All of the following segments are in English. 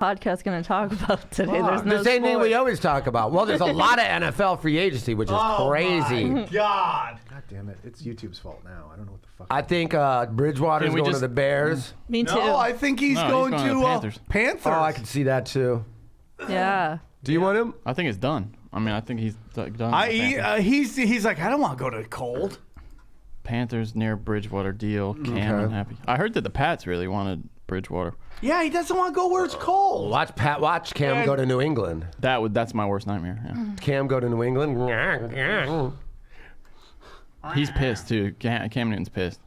podcast going to talk about today? There's no the same thing sport. we always talk about. Well, there's a lot of NFL free agency, which is crazy. My God damn it. It's YouTube's fault now. I don't know what the fuck. I think Bridgewater's going to the Bears. Me too. No, I think he's going to Panthers. Oh, I can see that too. Yeah. Do you want him? I think it's done. I mean, I think he's done. He's like, I don't want to go to the cold. Panthers near Bridgewater deal. Cam unhappy. I heard that the Pats really wanted Bridgewater. Yeah, he doesn't want to go where it's cold. Watch Cam go to New England. That's my worst nightmare. Yeah. Cam go to New England. He's pissed too. Cam Newton's pissed.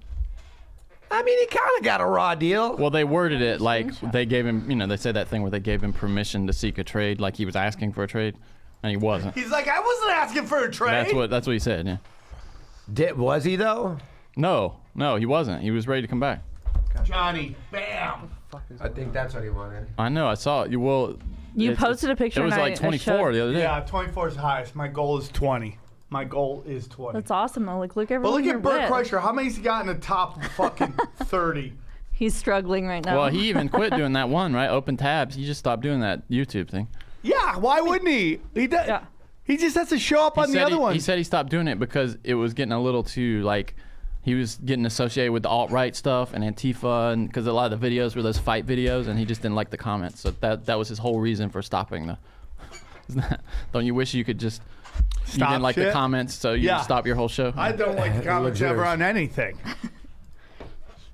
I mean, he kind of got a raw deal. Well, they worded it like they gave him, they said that thing where they gave him permission to seek a trade, like he was asking for a trade, and he wasn't. He's like, I wasn't asking for a trade. That's what he said, yeah. Was he, though? No, he wasn't. He was ready to come back. Johnny, bam. I think that's what he wanted. I know, I saw it. You posted a picture. It was like 24 the other day. Yeah, 24 is the highest. My goal is 20. My goal is 20. That's awesome, though. Like, look everyone. But look at Bert with. Kreischer. How many's he got in the top fucking 30? He's struggling right now. Well, he even quit doing that one, right? Open tabs. He just stopped doing that YouTube thing. Yeah, why wouldn't he? He does. Yeah. He just has to show up on the other one. He said he stopped doing it because it was getting a little too, like, he was getting associated with the alt-right stuff and Antifa, and because a lot of the videos were those fight videos, and he just didn't like the comments. So that was his whole reason for stopping don't you wish you could just... You didn't like the comments, so you stop your whole show? I don't like the comments ever on anything.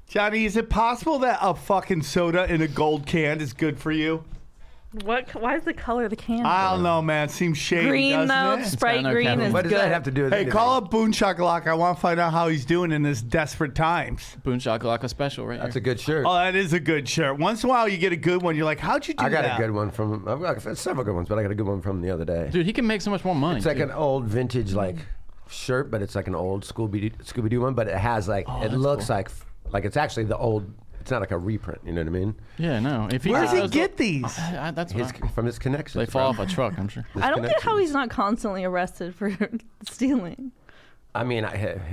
Johnny, is it possible that a fucking soda in a gold can is good for you? What? Why is the color of the can? I don't know, man. It seems shady, green, though. doesn't it? Sprite green is What does good. that have to do with Hey, anything? call up Boone Shakalaka. I want to find out how he's doing in this desperate times. Boone Shakalaka special, right? That's a good shirt. Oh, that is a good shirt. Once in a while, you get a good one. You're like, how'd you do that? I got a good one from... I've got several good ones, but I got a good one from the other day. Dude, he can make so much more money. It's like an old vintage, shirt, but it's like an old Scooby-Doo one, but it has, it looks cool. like it's actually the old... It's not like a reprint, you know what I mean? Yeah, no. Where does he get these? That's From his connections. They fall off a truck, I'm sure. I don't get how he's not constantly arrested for stealing. I mean,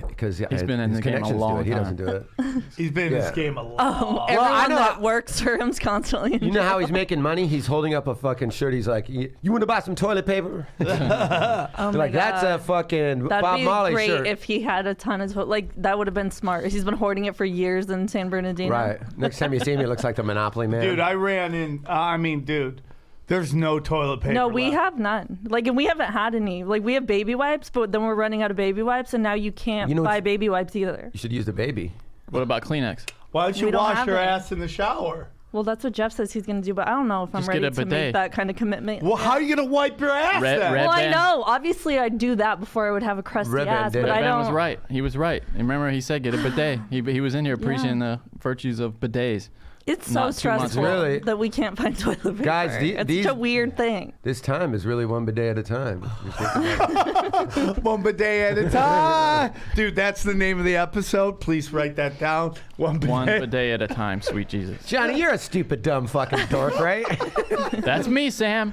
because he's been in the game a long time. He doesn't do it. He's been in this game a lot. Everyone I know that works for him's constantly in You know jail. how he's making money? He's holding up a fucking shirt. He's like, you want to buy some toilet paper? Oh my Like, that's a God. fucking That'd Bob be Marley great shirt. if he had a ton of that would have been smart. He's been hoarding it for years in San Bernardino. Right. Next time you see me, it looks like the Monopoly Man. Dude, I ran in. Dude, there's no toilet paper. No, we left. have none. And we haven't had any. We have baby wipes, but then we're running out of baby wipes, and now you can't buy baby wipes either. You should use the baby. What about Kleenex? Why don't you We don't wash have your it. ass in the shower? Well, that's what Jeff says he's going to do, but I don't know if I'm Just ready get a to bidet. make that kind of commitment. Well, how are you going to wipe your ass Red- then? red- Well, I band. know. Obviously, I'd do that before I would have a crusty Red band ass, did but it. I Ben don't. was right. He was right. Remember, he said get a bidet. He was in here preaching the virtues of bidets. It's so Not 2 months stressful Really? that we can't find toilet paper. Guys, it's these- such a weird thing. This time is really one bidet at a time. One bidet at a time. Dude, that's the name of the episode. Please write that down. One bidet. One bidet at a time, sweet Jesus. Johnny, you're a stupid, dumb fucking dork, right? That's me, Sam.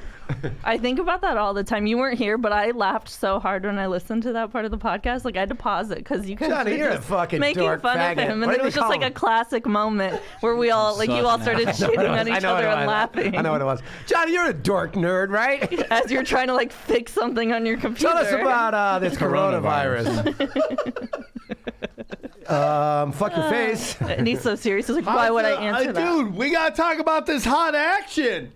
I think about that all the time. You weren't here, but I laughed so hard when I listened to that part of the podcast. I had to pause it because you guys Johnny, were you're a just fucking making dork fun faggot. of him, What and did it was they just call like a him? classic moment where we all you all started shitting on each other and laughing. I know what it was. Johnny, you're a dork nerd, right? As you're trying to fix something on your computer. Tell us about this coronavirus. Fuck your face. And he's so serious. He's like, why would I answer that? Dude, we got to talk about this hot action.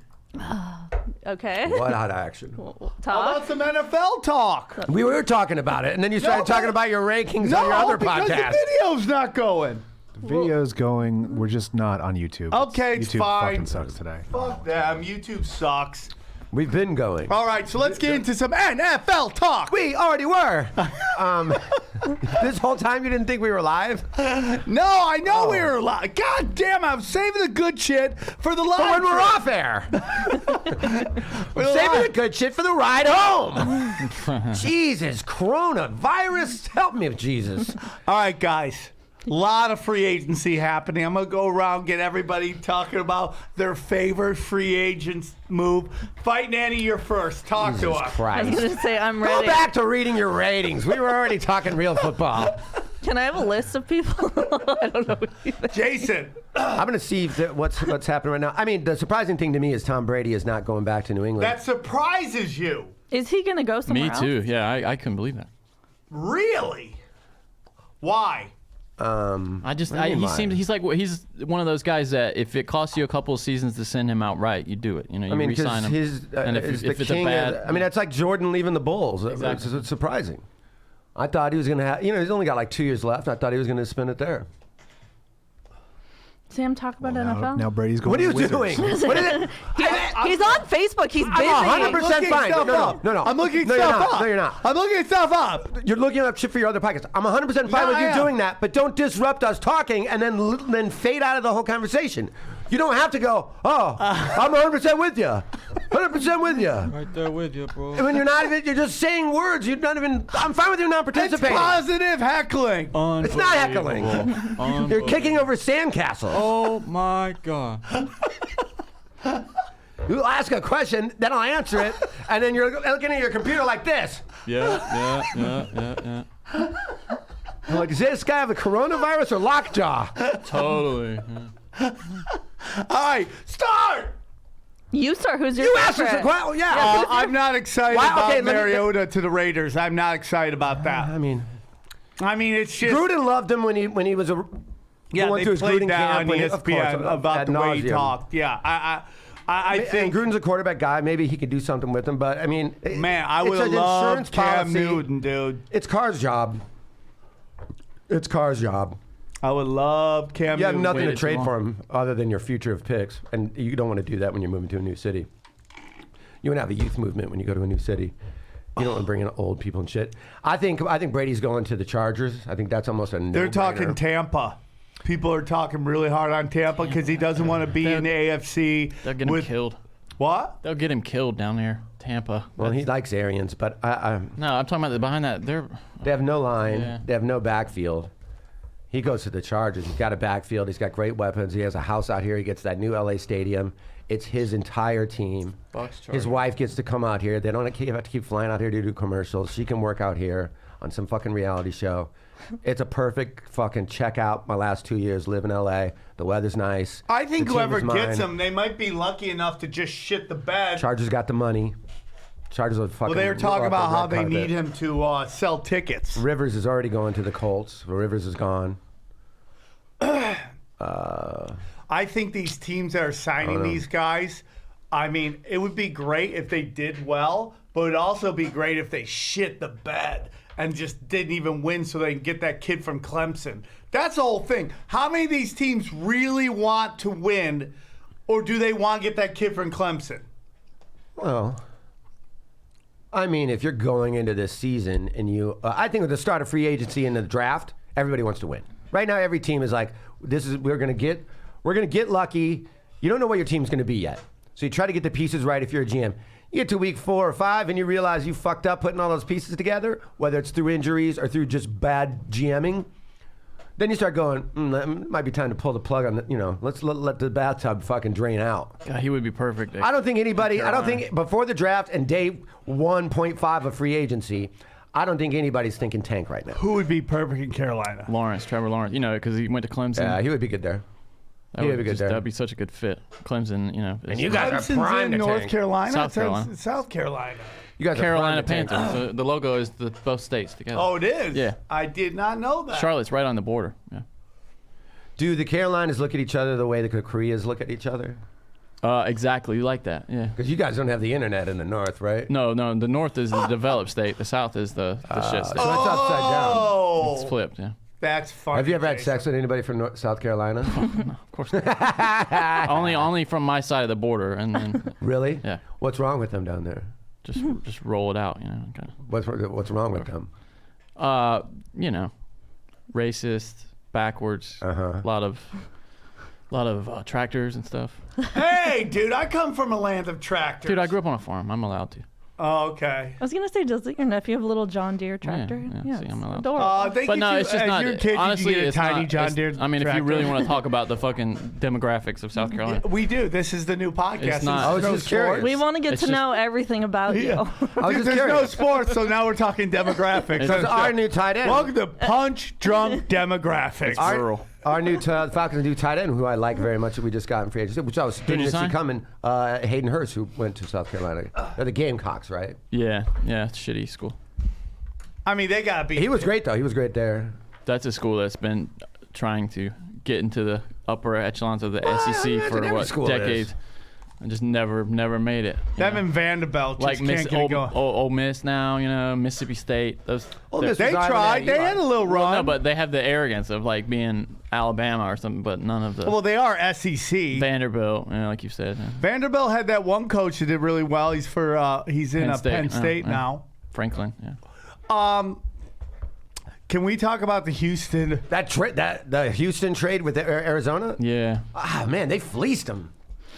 Okay. What hot action? How Talk. about some NFL talk? We were talking about it, and then you started talking about your rankings No, on your other because podcast. the video's not going. The video's going. We're just not on YouTube. Okay, it's YouTube fine. fucking sucks today. Fuck them. YouTube sucks. We've been going. All right, so let's get into some NFL talk. We already were. This whole time you didn't think we were live? No, I know we were live. God damn, I'm saving the good shit for the live. But when we're show. off air. Saving the good shit for the ride home. Jesus, coronavirus. Help me, Jesus. All right, guys. A lot of free agency happening. I'm going to go around get everybody talking about their favorite free agents move. Fight Nanny, you're first. Talk to us. I was Christ. going to say, I'm Go ready. back to reading your ratings. We were already talking real football. Can I have a list of people? I don't know. Jason. I'm going to see what's happening right now. I mean, the surprising thing to me is Tom Brady is not going back to New England. That surprises you. Is he going to go somewhere Me else? too. Yeah, I couldn't believe that. Really? Why? He's one of those guys that if it costs you a couple of seasons to send him outright, you do it. You know, you re-sign him. And if it's a bad, I mean, that's like Jordan leaving the Bulls. Exactly. It's surprising. I thought he was going to have, he's only got like 2 years left. I thought he was going to spend it there. Sam, talk about NFL. Now Brady's going. What are you to the doing? Wizards. What is it? He's on Facebook. He's busy. I'm 100% fine. No. I'm looking No, stuff you're not. up. No, you're not. I'm looking stuff up. You're looking up shit for your other podcast. I'm 100% fine with you doing that, but don't disrupt us talking and then fade out of the whole conversation. You don't have to go, I'm 100% with you. 100% with you. Right there with you, bro. When you're not even, you're just saying words. You're not even, I'm fine with you not It's participating. positive heckling. It's not heckling. You're kicking over sandcastles. Oh my God. You'll ask a question, then I'll answer it, and then you're looking at your computer like this. Yeah. I'm like, does this guy have the coronavirus or lockjaw? Totally. All right, start. You start. Who's your You asked us favorite? a question. Yeah. I'm not excited Wow, about okay, let me- Mariota to the Raiders. I'm not excited about that. I mean, It's just Gruden loved him when he was a. yeah. went They to his played Gruden that camp on when he- of ESPN course, about ad the way he nauseam. talked. Yeah, I And think. Gruden's a quarterback guy. Maybe he could do something with him, but I mean, Man, I it's would have an insurance loved Cam policy. Newton, dude. It's Carr's job. It's Carr's job. I would love Cam You have Newton. nothing to waited too trade long. for him other than your future of picks, and you don't want to do that when you're moving to a new city. You want to have a youth movement when you go to a new city. You don't want to bring in old people and shit. I think Brady's going to the Chargers. I think that's almost a no-brainer. They're talking Tampa. People are talking really hard on Tampa because he doesn't want to be in the AFC. They'll get him killed. What? They'll get him killed down there, Tampa. Well, he likes Arians, but No, I'm talking about behind that. they have no line. Yeah. They have no backfield. He goes to the Chargers. He's got a backfield. He's got great weapons. He has a house out here. He gets that new LA stadium. It's his entire team. Bucks, His Chargers. wife gets to come out here. They don't have to keep flying out here to do commercials. She can work out here on some fucking reality show. It's a perfect fucking check out. My last 2 years live in LA. The weather's nice. I think The team whoever is mine. gets him, they might be lucky enough to just shit the bed. Chargers got the money. Chargers would fucking. Well, they were talking roll about out the how red they carpet. need him to sell tickets. Rivers is already going to the Colts. Rivers is gone. I think these teams that are signing these guys, I mean, it would be great if they did well, but it would also be great if they shit the bed and just didn't even win so they can get that kid from Clemson. That's the whole thing. How many of these teams really want to win, or do they want to get that kid from Clemson? Well, I mean, if you're going into this season and you, I think with the start of free agency and the draft, everybody wants to win. Right now, every team is like, we're gonna get lucky. You don't know what your team's gonna be yet, so you try to get the pieces right. If you're a GM, you get to week 4 or 5 and you realize you fucked up putting all those pieces together, whether it's through injuries or through just bad GMing. Then you start going, it might be time to pull the plug on the, let's let the bathtub fucking drain out. God, he would be perfect. I don't think before the draft and day 1.5 of free agency, I don't think anybody's thinking tank right now. Who would be perfect in Carolina? Trevor Lawrence, because he went to Clemson. Yeah, he would be good there. He would be good there. That'd be such a good fit. Clemson, And you guys are Clemson's prime in to North tank. Carolina? South It says Carolina. South Carolina. You guys Carolina are prime to tank. Panthers. The logo is both states together. Oh, it is? Yeah. I did not know that. Charlotte's right on the border. Yeah. Do the Carolinas look at each other the way the Koreas look at each other? Exactly. You like that? Yeah. Because you guys don't have the internet in the north, right? No. The north is the developed state. The south is the shit So state. it's upside down. Oh, It's flipped. Yeah. that's funny. Have you ever had Jason. sex with anybody from South Carolina? Of course not. only from my side of the border, and then Really? Yeah. What's wrong with them down there? just roll it out. Kind What's wrong with them? of. Racist, backwards. Uh-huh. A lot of tractors and stuff. Hey, dude, I come from a land of tractors. Dude, I grew up on a farm. I'm allowed to. Oh, okay. I was gonna say, doesn't your nephew have a little John Deere tractor? yeah, see, I'm allowed. adorable. They But get no, you, it's just as not. your kid, Honestly, you get a it's tiny not. John it's- Deere. I mean, if you really tractor. want to talk about the fucking demographics of South Carolina, We do. This is the new podcast. It's not- I was There's no just curious. sports. We want to get It's to just- know everything about you. I was just There's no curious. sports, so now we're talking demographics. It's on the Our show. new tight end. Welcome to Punch Drunk Demographics. rural. Our new Falcons' new tight end, who I like very much, that we just got in free agency, which I was didn't you see sign? coming. Hayden Hurst, who went to South Carolina. They're the Gamecocks, right? yeah, it's a shitty school. I mean, they gotta be. He was great though. He was great there. That's a school that's been trying to get into the upper echelons of the Well, I SEC imagine for every what, school is. decades, and just never made it. you Them know? and Vanderbilt just Like can't get it going. Ole Miss now, Mississippi State. Those. Ole Miss They was Iowa, tried. They Eli. had a little Well, run. no, but they have the arrogance of like being Alabama or something, but none of the well, they are SEC. Vanderbilt, like you said. Vanderbilt had that one coach that did really well. He's in Penn State yeah. now. Franklin, yeah. Can we talk about the Houston? The Houston trade with Arizona. Yeah. Ah, man, they fleeced him.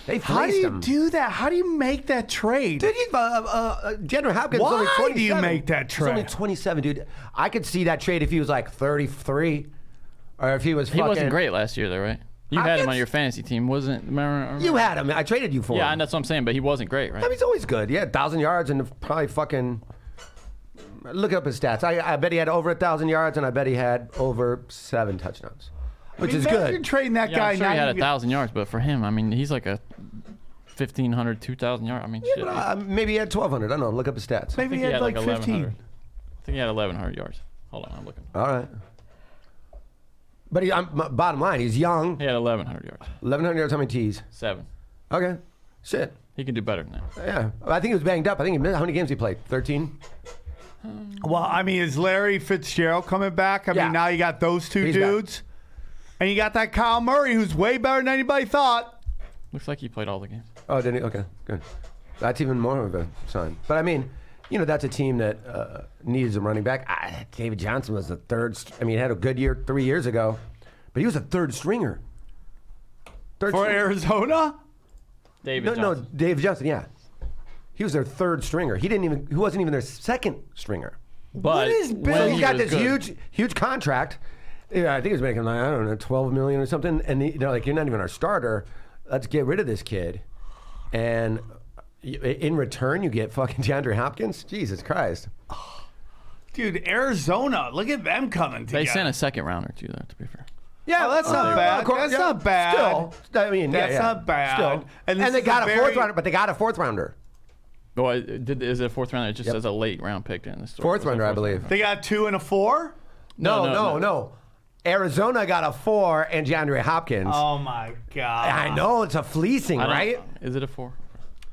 They How do fleeced you him. do that? How do you make that trade? Dude, DeAndre Hopkins is Why only 27. do you make that He's only trade? 27, dude. I could see that trade if he was like 33, or if he was He fucking. wasn't great last year, though, right? You had him Hopkins? on your fantasy team, wasn't? Remember? You had him. I traded you for Yeah, him. and that's what I'm saying. But he wasn't great, right? I mean, he's always good. Yeah, 1,000 yards and probably fucking. Look up his stats. I bet he had over 1,000 yards, and I bet he had over 7 touchdowns, which is Imagine good. trading that Yeah, guy. I'm sure now he had you get- 1,000 yards, but for him, I mean, he's like a 1,500, 2,000 yards. I mean, shit. I Maybe he had 1,200. I don't know. Look up his stats. Maybe think he had like 1,100. 15. I think he had 1,100 yards. Hold on, I'm looking. All right. But bottom line, he's young. He had 1,100 yards. 1,100 yards. How many T's? 7. Okay. Shit. He can do better than that. Yeah. I think he was banged up. I think how many games he played? 13. Well, I mean, is Larry Fitzgerald coming back? I Yeah. mean, now you got those two He's back. dudes, and you got that Kyle Murray, who's way better than anybody thought. Looks like he played all the games. Oh, did he? Okay, good. That's even more of a sign. But I mean, that's a team that needs a running back. David Johnson was the third. He had a good year 3 years ago, but he was a third stringer. For Arizona? David No, Johnson. David Johnson. Yeah, he was their third stringer. He wasn't even their second stringer. But is Bill- when So He he's he got was this good- huge contract. Yeah, I think he was making like, I don't know, 12 million or something. And they're like, you're not even our starter. Let's get rid of this kid. And in return, you get fucking DeAndre Hopkins. Jesus Christ. Dude, Arizona, look at them coming together. They sent a second rounder too, though. To be fair. Yeah, that's not bad. Of course, That's yeah, not bad. Still, That's not bad. Still. And And, this they is got a a fourth very- rounder, but they got a fourth rounder. Well, is it a fourth rounder? It just Yep. says a late round pick in this story. Fourth Was it a rounder, I fourth believe. rounder? They got 2 and a 4? No. Arizona got a 4 and DeAndre Hopkins. Oh my God. I know it's a fleecing, I don't- right? Is it a 4?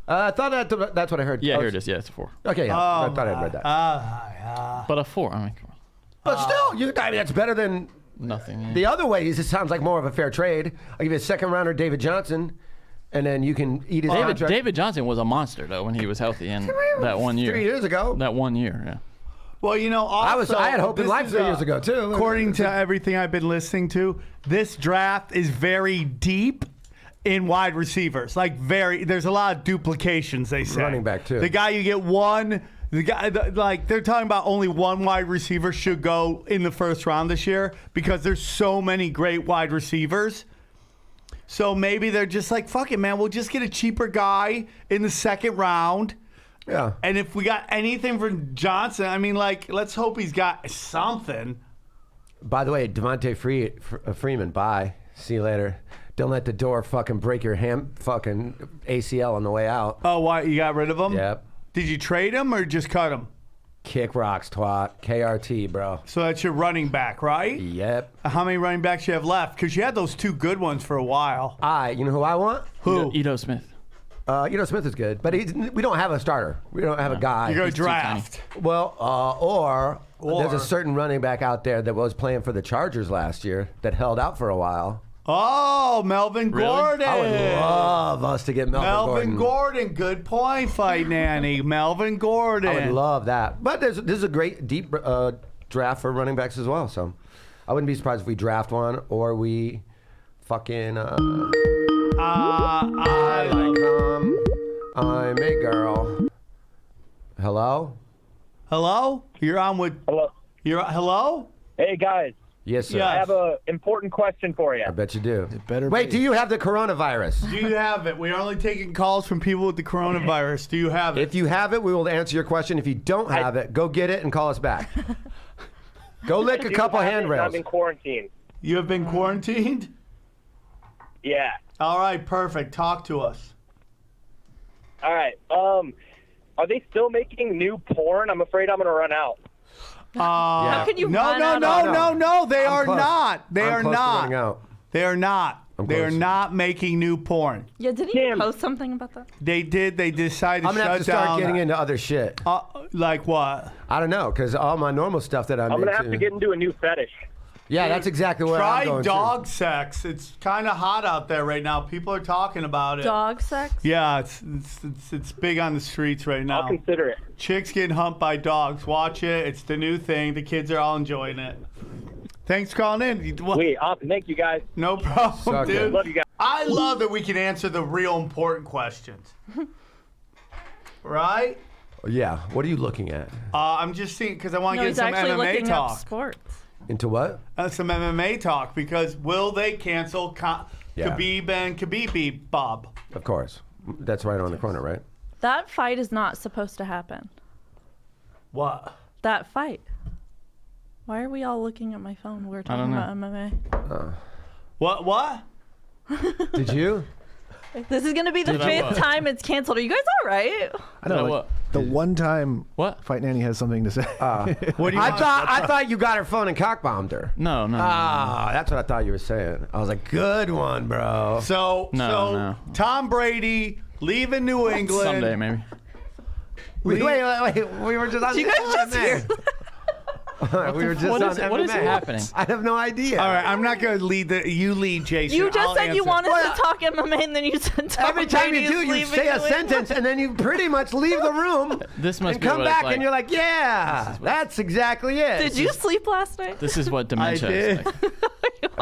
I thought that's what I heard. Yeah, Oh, here it is. Yeah, it's a 4. Okay, yeah. I thought I read that. But a 4. I mean, come on. But still, that's better than Nothing. Yeah. the other way. It sounds like more of a fair trade. I'll give you a second rounder, David Johnson, and then you can eat his contract. David Johnson was a monster though when he was healthy in that 1 year. 3 years ago. That 1 year, yeah. Well, also, I had hope in this life is, 3 years ago, too. According to everything I've been listening to, this draft is very deep in wide receivers. There's a lot of duplications, they say. Running back, too. The guy you get one, they're talking about only one wide receiver should go in the first round this year because there's so many great wide receivers. So maybe they're just like, fuck it, man. We'll just get a cheaper guy in the second round. Yeah. And if we got anything for Johnson, I mean, let's hope he's got something. By the way, Devontae Freeman, bye. See you later. Don't let the door fucking break your fucking ACL on the way out. Oh, why? You got rid of him? Yep. Did you trade him or just cut him? Kick rocks, twat. KRT, bro. So that's your running back, right? Yep. How many running backs you have left? Because you had those 2 good ones for a while. You know who I want? Who? Ito Smith. Smith is good, but we don't have a starter. We don't have a guy. You're going to too draft. Well, or there's Or- a certain running back out there that was playing for the Chargers last year that held out for a while. Oh, Melvin Really? Gordon. I would love us to get Melvin Gordon. Good point, Fight Nanny. Melvin Gordon. I would love that. But this is a great deep draft for running backs as well. So I wouldn't be surprised if we draft one or we fucking. I'm a girl. Hello? Hello? You're on with. Hello. Hello? Hey, guys. Yes, sir. Yeah. I have an important question for you. I bet you do. better Wait, be. do you have the coronavirus? Do you have it? We're only taking calls from people with the coronavirus. Do you have it? If you have it, we will answer your question. If you don't have it, go get it and call us back. Go lick a couple I'm in handrails. quarantine. You have been quarantined? Yeah. All right, perfect. Talk to us. All right. Are they still making new porn? I'm afraid I'm going to run out. How can you No, run no, out no, of- no, no. They are close. not. They I'm are close to not. running out. They are not. I'm They are close. not making new porn. Yeah, didn't you Tim. post something about that? They did. They decided to I'm going to shut have to start down. getting into other shit. Like what? I don't know, because all my normal stuff that I'm I'm going to into. have to get into a new fetish. Yeah, that's exactly what I'm Try going dog to. sex. It's kind of hot out there right now. People are talking about it. Dog sex? Yeah, it's big on the streets right now. I'll consider it. Chicks getting humped by dogs. Watch it. It's the new thing. The kids are all enjoying it. Thanks for calling in. Sweet. Awesome. Thank you, guys. No problem, Suck it. dude. Love you guys. I love that we can answer the real important questions. Right? Yeah, what are you looking at? I'm just seeing because I want No, to he's get some actually MMA looking up talk. sports. Into what? Some MMA talk because will they cancel Yeah. Khabib and Khabib Bob? Of course. That's right on the corner, right? That fight is not supposed to happen. What? That fight. Why are we all looking at my phone? We're talking know. about MMA. What? Did you? This is going to be the Did I fifth what? time it's canceled. Are you guys all right? I know. Did I Like, what? the one time What? Fight Nanny has something to say. What do you I want? thought you got her phone and cock bombed her. No, no. Ah, that's what I thought you were saying. I was like, good one, bro. So No. Tom Brady leaving New England. Someday, maybe. Wait. We were just on. Do you guys just hear we were just What on is, MMA. what is happening? I have no idea. All right, I'm not going to lead you lead, Jason. You just I'll said you answer. wanted to talk MMA, and then you said Tom Every time Brady you do, is you leaving say a New England. sentence and then you pretty much leave the room This must and be come what back it's like. and you're like, yeah, that's exactly it. Did you sleep last night? This is what dementia is did.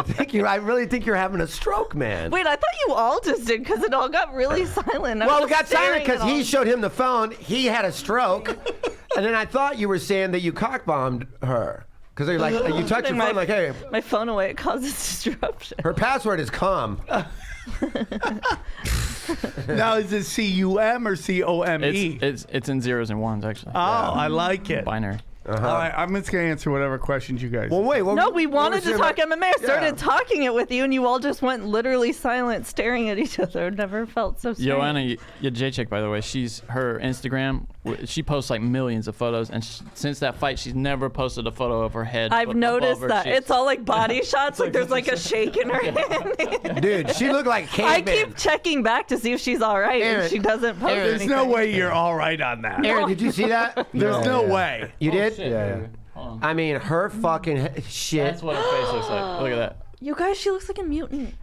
like. I really think you're having a stroke, man. Wait, I thought you all just did because it all got really silent. I Well, was we got silent staring because at he all. showed him the phone. He had a stroke. And then I thought you were saying that you cock bombed her. Because they're like, you touch your my- phone like, hey, my phone away. It causes disruption. her password is calm. Now, is it C-U-M or C-O-M-E? It's in zeros and ones actually. Oh, I like it. Binary. All right, I'm just going to answer whatever questions you guys. Well, wait. No, we wanted to talk MMA. I started Yeah. talking it with you, and you all just went literally silent, staring at each other. Never felt so strange. Joanna, your J-Chick, by the way, her Instagram, she posts like millions of photos, and since that fight, she's never posted a photo of her head. I've above noticed her that. cheeks. It's all like body shots. Like there's like a shake in her hand. Dude, she looked like I caveman. keep checking back to see if she's all right, Aaron, and she doesn't post Aaron, There's anything. no way you're all right on that. Aaron, did you see that? There's no Yeah. way. You did? Shit, Yeah, baby. yeah. Hold on. I mean, her fucking shit. That's what her face looks like. Look at that. You guys, she looks like a mutant.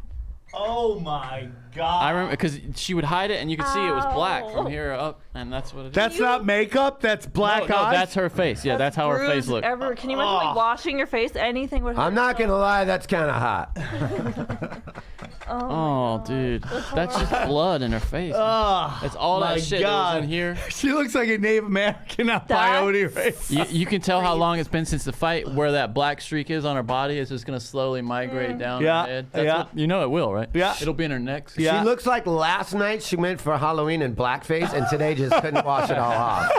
Oh, my God. I remember because she would hide it, and you could see it was black Ow. from here up, and that's what it is. That's not makeup. That's black no, eyes. that's her face. Yeah, that's how her face Bruised looked. Ever. Can you imagine like washing your face? Anything would hurt. I'm not going to lie, that's kind of hot. Oh, dude, that's just blood in her face. Oh, It's all my that shit God. that was in here. She looks like a Native American on That's- Peyote race. You can tell how long it's been since the fight. Where that black streak is on her body is just gonna slowly migrate down Yeah, her head. That's yeah. what, you know it will, right? Yeah. It'll be in her neck. Yeah. She looks like last night she went for Halloween in blackface and today just couldn't wash it all off.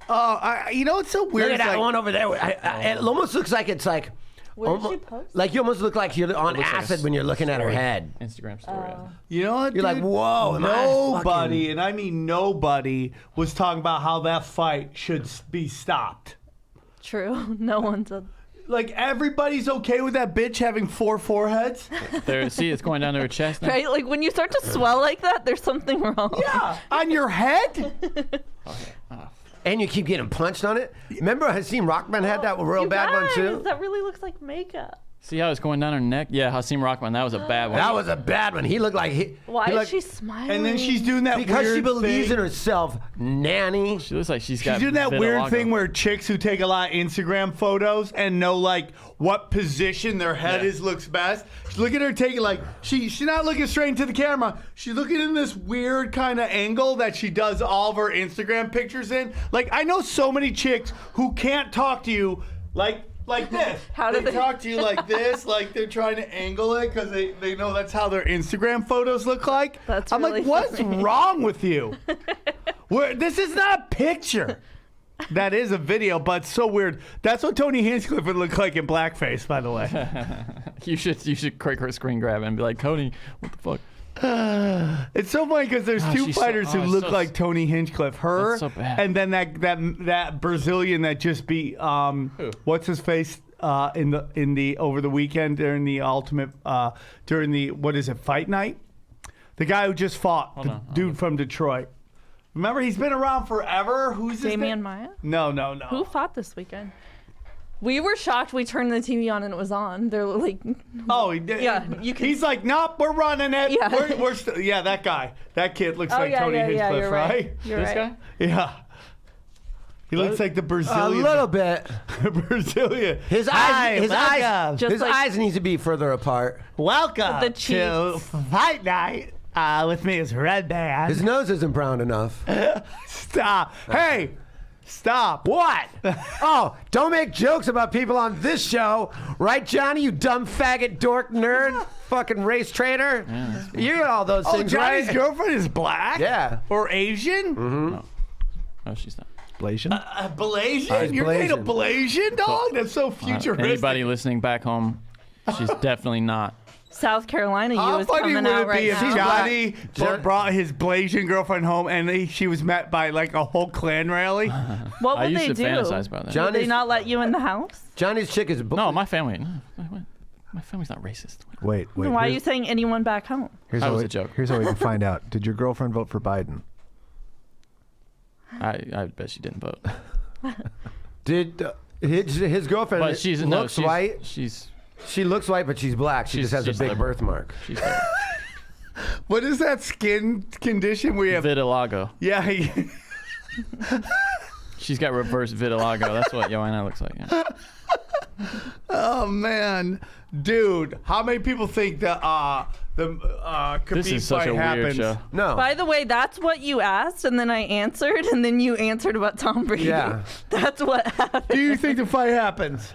Oh, you know what's so weird? Look at It's that like- one over there. It almost looks like it's like. Where did she post? Like you almost look like you're on looks like a acid when you're looking at her head. Instagram story. You know what? You're like, dude? whoa, am I Nobody, fucking- and I mean nobody, was talking about how that fight should be stopped. True. No one said. Like everybody's okay with that bitch having 4 foreheads. There, see, it's going down to her chest. Now. Right? Like when you start to swell like that, there's something wrong. Yeah, on your head. And you keep getting punched on it. Remember, I seen Rockman had that real You bad one guys, too. That really looks like makeup. See how it's going down her neck? Yeah, Hasim Rahman. That was a bad one. That was a bad one. He looked like Why he is looked, she smiling? And then she's doing that because weird she believes thing. in herself, nanny. She looks like she's She's got doing that weird vitiligo. thing where chicks who take a lot of Instagram photos and know like what position their head is looks best. Look at her taking like she's not looking straight into the camera. She's looking in this weird kind of angle that she does all of her Instagram pictures in. Like I know so many chicks who can't talk to you like this. How do they talk to you like this? Like they're trying to angle it because they know that's how their Instagram photos look like. That's I'm really like, what's funny. wrong with you? This is not a picture. That is a video, but it's so weird. That's what Tony Hinchcliffe would look like in blackface, by the way. You should quick her screen grab it and be like, Tony, what the fuck? It's so funny because there's two she's so- fighters who it's look so- like Tony Hinchcliffe. Her That's so bad. and then that Brazilian that just beat what's his face in the over the weekend during the ultimate during the what is it fight night? The guy who just fought the dude from Detroit. Remember, he's been around forever. Who's his Damian name? Maya? No. Who fought this weekend? We were shocked. We turned the TV on and it was on. They're like, Oh, he did. Yeah, you can- He's like, nope, we're running it. Yeah. We're yeah, that guy. That kid looks oh like yeah, Tony yeah, Hinchcliffe, you're right? You're This right. guy? Yeah. He looks like the A Brazilian. little bit. Brazilian. His Hi, eyes, his welcome. eyes, Just his like- eyes needs to be further apart. Welcome The to cheeks. Fight Night. With me is Red Band. His nose isn't brown enough. Stop. Hey, stop. What? Oh, don't make jokes about people on this show, right, Johnny? You dumb faggot, dork, nerd, fucking race traitor. You got all those Oh, things, Johnny's right? girlfriend is black? Yeah. Or Asian? No, she's not. Blasian? Blasian? You're dating a Blasian, dog? That's so futuristic. Anybody listening back home, she's definitely not. South Carolina, you How is funny coming would out it right be if now. Johnny John- brought his Blasian girlfriend home and she was met by like a whole Klan rally? What I would used they to do? fantasize about that. Would Johnny's, they not let you in the house? Johnny's chick is No, my family. No, my family's not racist. Wait. Why are you here's- saying anyone back home? Here's That how was we- a joke. Here's how we can find out. Did your girlfriend vote for Biden? I bet she didn't vote. did his girlfriend But looks white. She's She looks white, but she's black. She She's- just has a she's big liberal. birthmark. she's What is that skin condition where you have? vitiligo. Yeah. She's got reverse vitiligo. That's what Joanna looks like. Yeah. Oh man, dude, how many people think that the Khabib This is such fight a happens? weird show. No. By the way, that's what you asked, and then I answered, and then you answered about Tom Brady. Yeah. That's what happened. Do you think the fight happens?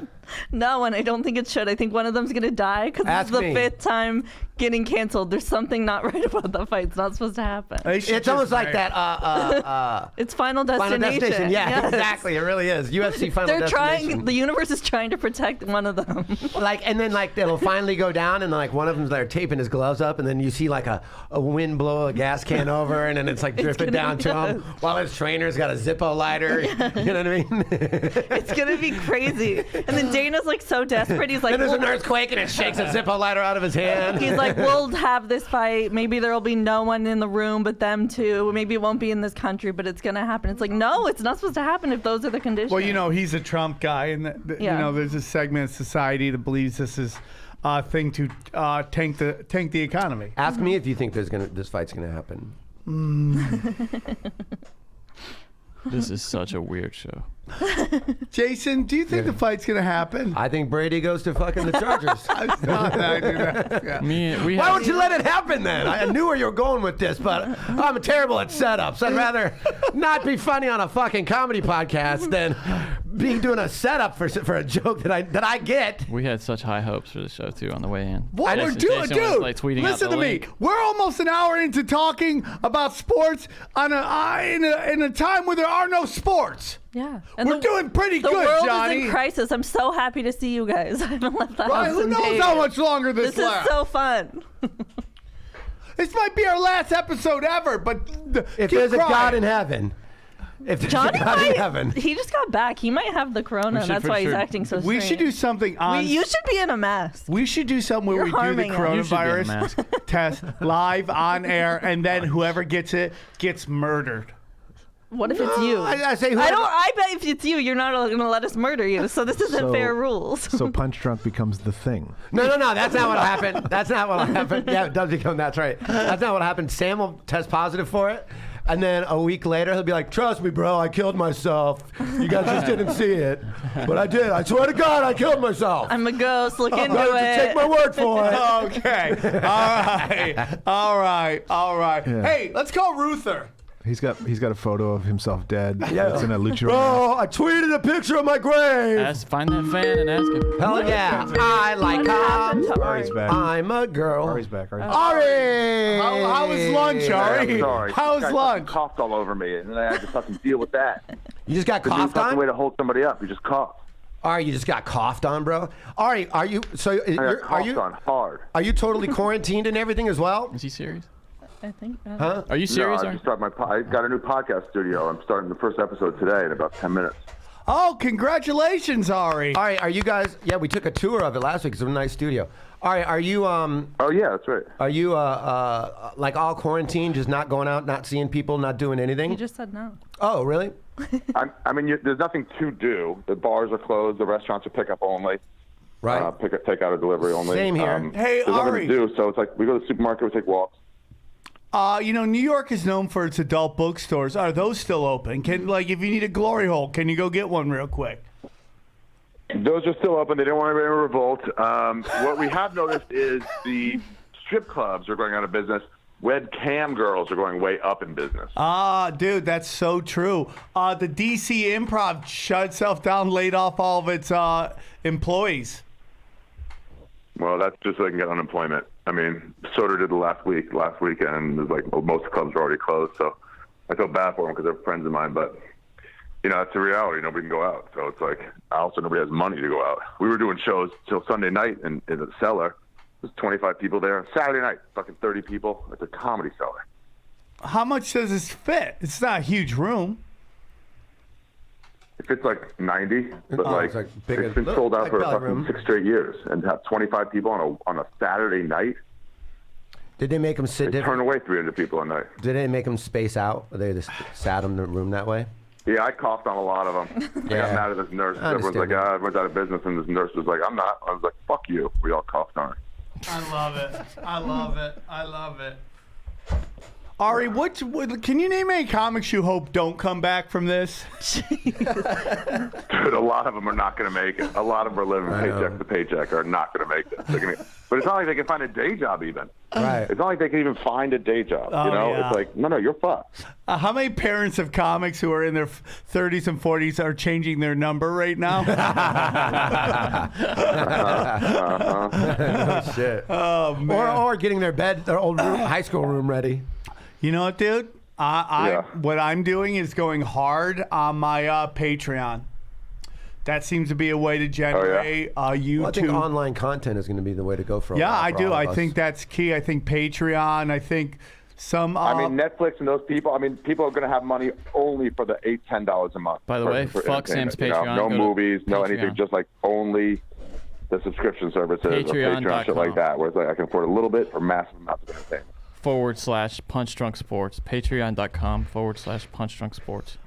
No, and I don't think it should. I think one of them's gonna die because Ask it's the me. 5th time getting canceled. There's something not right about that fight. It's not supposed to happen. They should It's almost just like fight. that. It's Final Destination. Final Destination. Yeah, Yes. exactly. It really is. UFC Final They're Destination. trying. The universe is trying to protect one of them. And then it'll finally go down, and like one of them's like taping his gloves up, and then you see like a wind blow a gas can over, and then it's like drifting gonna down be to him nuts. while his trainer's got a Zippo lighter. You know what I mean? It's gonna be crazy. And then Dana's like so desperate. He's like, Then there's an "Well," earthquake, and it shakes a Zippo lighter out of his hand. he's like, we'll have this fight. Maybe there will be no one in the room but them two. Maybe it won't be in this country, but it's gonna happen. It's like, no, it's not supposed to happen if those are the conditions. Well, you know, he's a Trump guy, and Yeah. there's a segment of society that believes this is a thing to tank the economy. Ask me if you think this fight's gonna happen. This is such a weird show. Jason, do you think the fight's gonna happen? I think Brady goes to fucking the Chargers. I do that. Yeah. We Why have, would you let it happen then? I knew where you were going with this, but I'm terrible at setups. I'd rather not be funny on a fucking comedy podcast than be doing a setup for a joke that I get. we had such high hopes for the show too on the way in. What we're Jason- doing, Jason was, dude? like, tweeting out Listen the to link. me. We're almost an hour into talking about sports in a time where there are no sports. yeah. We're doing pretty the good, world Johnny. is in crisis. I'm so happy to see you guys. I haven't left the Right? house Who in knows days. how much longer this This is lasts? so fun. This might be our last episode ever, but If keep there's a crying. God in heaven. If there's Johnny a God in might, heaven. he just got back. He might have the corona. We should That's for why he's sure- acting so We strange. should do something on. You should be in a mask. We should do something where You're we do the harming us. You should be in a coronavirus mask. test live on air, and then whoever gets it gets murdered. What if it's you? I say I whoever. don't. I bet if it's you, you're not going to let us murder you. So this isn't fair rules. So Punch Drunk becomes the thing. No. That's not what'll happen. That's not what'll happen. Yeah, it does become. That's right. That's not what'll happen. Sam will test positive for it, and then a week later he'll be like, "Trust me, bro, I killed myself. You guys just didn't see it, but I did. I swear to God, I killed myself. I'm a ghost. Look into Just it. take my word for it." Okay. All right. Yeah. Hey, let's call Ruther. He's got a photo of himself dead. Yeah. It's in a luchador. Bro, I tweeted a picture of my grave. Find that fan and ask him. Hell yeah. I like happened cops. to Ari's back. I'm a girl. Ari's back. Ari! How was lunch, Ari? I'm sorry. How This was guy lunch? fucking coughed all over me, and then I had to fucking deal with that. You just got Because coughed that's the way on? to hold somebody up. You just cough. Ari, you just got coughed on, bro. Ari, are you? So I got are coughed you? on hard. Are you totally quarantined and everything as well? Is he serious? I think. Huh? Are you serious? No, I just started I got a new podcast studio. I'm starting the first episode today in about 10 minutes. Oh, congratulations, Ari. All right, are you guys? Yeah, we took a tour of it last week. It's a nice studio. All right, are you? Oh yeah, that's right. Are you like all quarantined, just not going out, not seeing people, not doing anything? You just said no. Oh, really? I mean, there's nothing to do. The bars are closed. The restaurants are pickup only. Right. Take out or delivery only. Same here. Hey, there's Ari. nothing to do, so it's like we go to the supermarket, we take walks. New York is known for its adult bookstores. Are those still open? If you need a glory hole, can you go get one real quick? Those are still open. They don't want anybody to revolt. What we have noticed is the strip clubs are going out of business. Webcam girls are going way up in business. Dude, that's so true. The DC Improv shut itself down, laid off all of its employees. Well, that's just so they can get unemployment. I mean, Soder did the last weekend. It was like most clubs are already closed, so I feel bad for them because they're friends of mine. But it's a reality. Nobody can go out, so it's like also nobody has money to go out. We were doing shows till Sunday night in the cellar. There's 25 people there. Saturday night, fucking 30 people. It's a comedy cellar. How much does this fit? It's not a huge room. It fits like 90, but it's like big it's been as- sold out like for belly fucking room. 6 straight years, and to have 25 people on a Saturday night. Did they make them sit They turn different? away 300 people a night. Did they make them space out? Or they just sat them in the room that way? Yeah, I coughed on a lot of them. I Yeah. got mad at this nurse. I Everyone's like, understand. everyone's out of business, and this nurse was like, I'm not. I was like, fuck you. We all coughed on her. I love it. Ari, what can you name any comics you hope don't come back from this? Dude, a lot of them are not going to make it. A lot of them are living paycheck to paycheck are not going to make it. But it's not like they can find a day job even. Right. It's not like they can even find a day job. Yeah. It's like, no, you're fucked. How many parents of comics who are in their 30s and 40s are changing their number right now? Oh, shit. Oh, man. Or getting their old high school room ready. You know what, dude? Yeah. What I'm doing is going hard on my Patreon. That seems to be a way to generate YouTube. Well, I think online content is going to be the way to go for a Yeah, while I for do. all of I us. think that's key. I think Patreon. I think some. I mean, Netflix and those people. I mean, people are going to have money only for the $8-10 a month. By the way, for fuck Sam's entertainment, Patreon. No Go to movies, no anything. Patreon. Just like only the subscription services, or Patreon, shit like that. Where it's like I can afford a little bit for massive amounts of entertainment. /Punch Drunk Sports. Patreon.com /Punch Drunk Sports.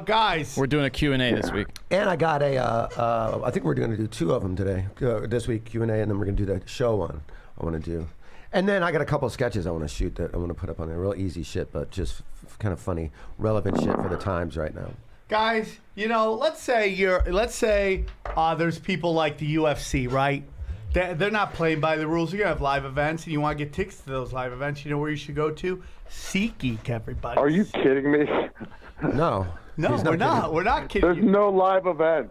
guys. We're doing a Q&A this week. And I got I think we're going to do 2 of them today. This week, Q&A, and then we're going to do the show one I want to do. And then I got a couple of sketches I want to shoot that I want to put up on there. Real easy shit, but just kind of funny, relevant shit for the times right now. Guys, let's say there's people like the UFC, right? They're not playing by the rules. You're gonna have live events, and you want to get tickets to those live events. You know where you should go to? SeatGeek, everybody. Are you kidding me? No. No, he's we're not. kidding. We're not kidding There's you. no live event.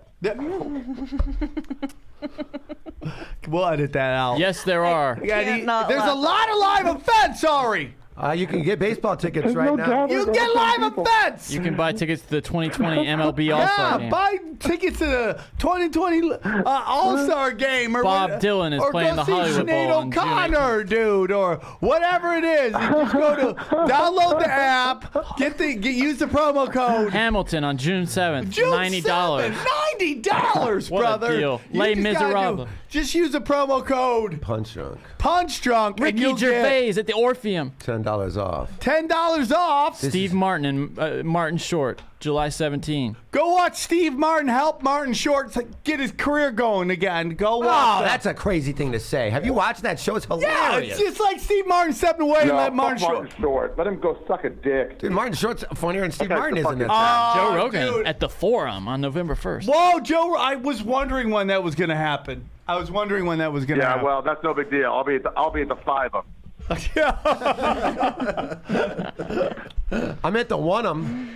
We'll edit that out. Yes, there are. Can't not There's a laugh. lot of live events, Ari. You can get baseball tickets There's right no now. doubt. You get live events. You can buy tickets to the 2020 MLB All-Star Yeah, Game. buy tickets to the 2020 All-Star Game. Or Bob Dylan is playing the Hollywood Bowl Sinead on June O'Connor, dude, or whatever it is. You just go to download the app, use the promo code. Hamilton on June 7th. June $90. 7th, $90, What a brother. deal. You Les just gotta Miserables. Just use the promo code Punch drunk. Punch Drunk. and Ricky you'll get Gervais at the Orpheum. $10. $10 off. $10 off. Steve Martin and Martin Short, July 17. Go watch Steve Martin help Martin Short get his career going again. Go watch Oh, that. that's a crazy thing to say. Have you watched that show? It's Yeah, hilarious. it's just like Steve Martin stepping away and No, let fuck Martin Short. Martin Short. Let him go suck a dick. Dude, Martin Short's funnier than Steve guy's Martin the is in fucking- that. Joe Oh, Rogan dude. at the Forum on November 1st. Whoa, Joe! I was wondering when that was going to happen. I was wondering when that was going to Yeah, happen. well, that's no big deal. I'll be at the 5-'em. I'm at the One-'em.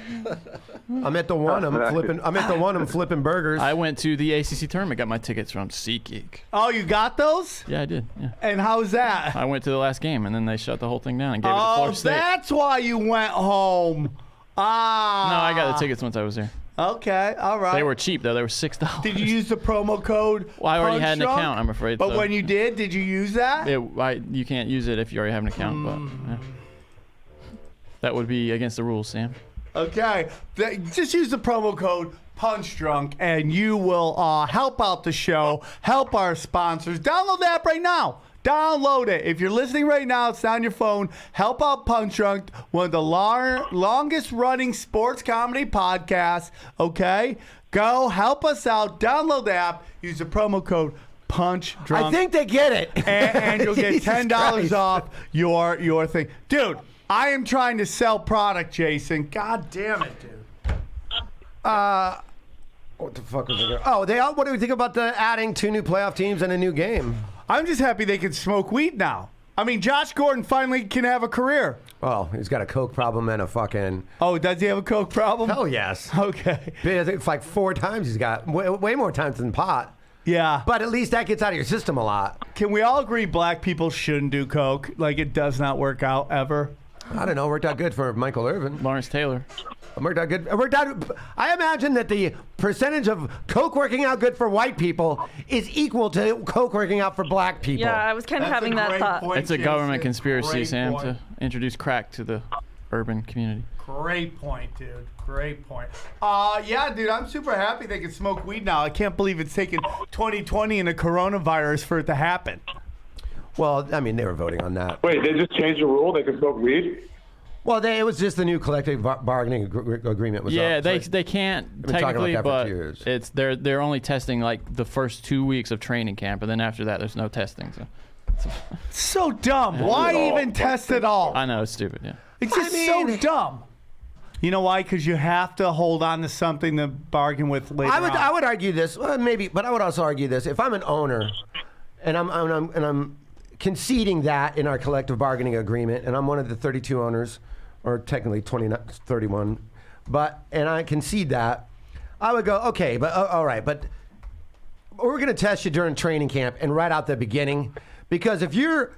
I'm at the One-'em flipping. I'm at the One-'em flipping burgers. I went to the ACC tournament, got my tickets from SeatGeek. Oh, you got those? Yeah, I did. Yeah, And how's that? I went to the last game, and then they shut the whole thing down and gave it to Oh, Florida State. that's why you went home. Ah. No, I got the tickets once I was there. Okay, all right. They were cheap though. They were $6. Did you use the promo code? Well, I already Punch had an Drunk? account, I'm afraid. But so. when you did you use that? You can't use it if you already have an account. But yeah. That would be against the rules, Sam. Okay, just use the promo code Punch Drunk, and you will help out the show, help our sponsors. Download the app right now. Download it. If you're listening right now, it's on your phone. Help out Punch Drunk, one of the longest running sports comedy podcasts. Okay, go help us out. Download the app. Use the promo code Punch Drunk. I think they get it. and you'll get Jesus $10 Christ. off your thing, dude. I am trying to sell product, Jason. God damn it, dude. What the fuck was I going? Oh, what do we think about the adding 2 new playoff teams and a new game? I'm just happy they can smoke weed now. I mean, Josh Gordon finally can have a career. Well, he's got a coke problem and a fucking. Oh, does he have a coke problem? Hell yes. Okay. I think it's like 4 times he's got way more times than pot. Yeah. But at least that gets out of your system a lot. Can we all agree black people shouldn't do coke? Like, it does not work out ever. I don't know. It worked out good for Michael Irvin. Lawrence Taylor. It worked out good. It worked out. I imagine that the percentage of coke working out good for white people is equal to coke working out for black people. Yeah, I was kind of having that thought. It's a government conspiracy, Great Sam, point. to introduce crack to the urban community. Great point, dude. Great point. Yeah, dude, I'm super happy they can smoke weed now. I can't believe it's taken 2020 and a coronavirus for it to happen. Well, I mean, they were voting on that. Wait, they just changed the rule? They can smoke weed? Well, it was just the new collective bargaining agreement was Yeah, up. they can't been talking about technically, that for but 2 years. it's they're only testing like the first 2 weeks of training camp, and then after that, there's no testing. So So dumb. Why even test at all? I know it's stupid. Yeah. It's just so dumb. You know why? Because you have to hold on to something to bargain with later on. I would argue this, maybe, but I would also argue this. If I'm an owner, and I'm conceding that in our collective bargaining agreement, and I'm one of the 32 owners, or technically 31, and I concede that, I would go, okay, but all right, but we're going to test you during training camp and right out the beginning, because if you're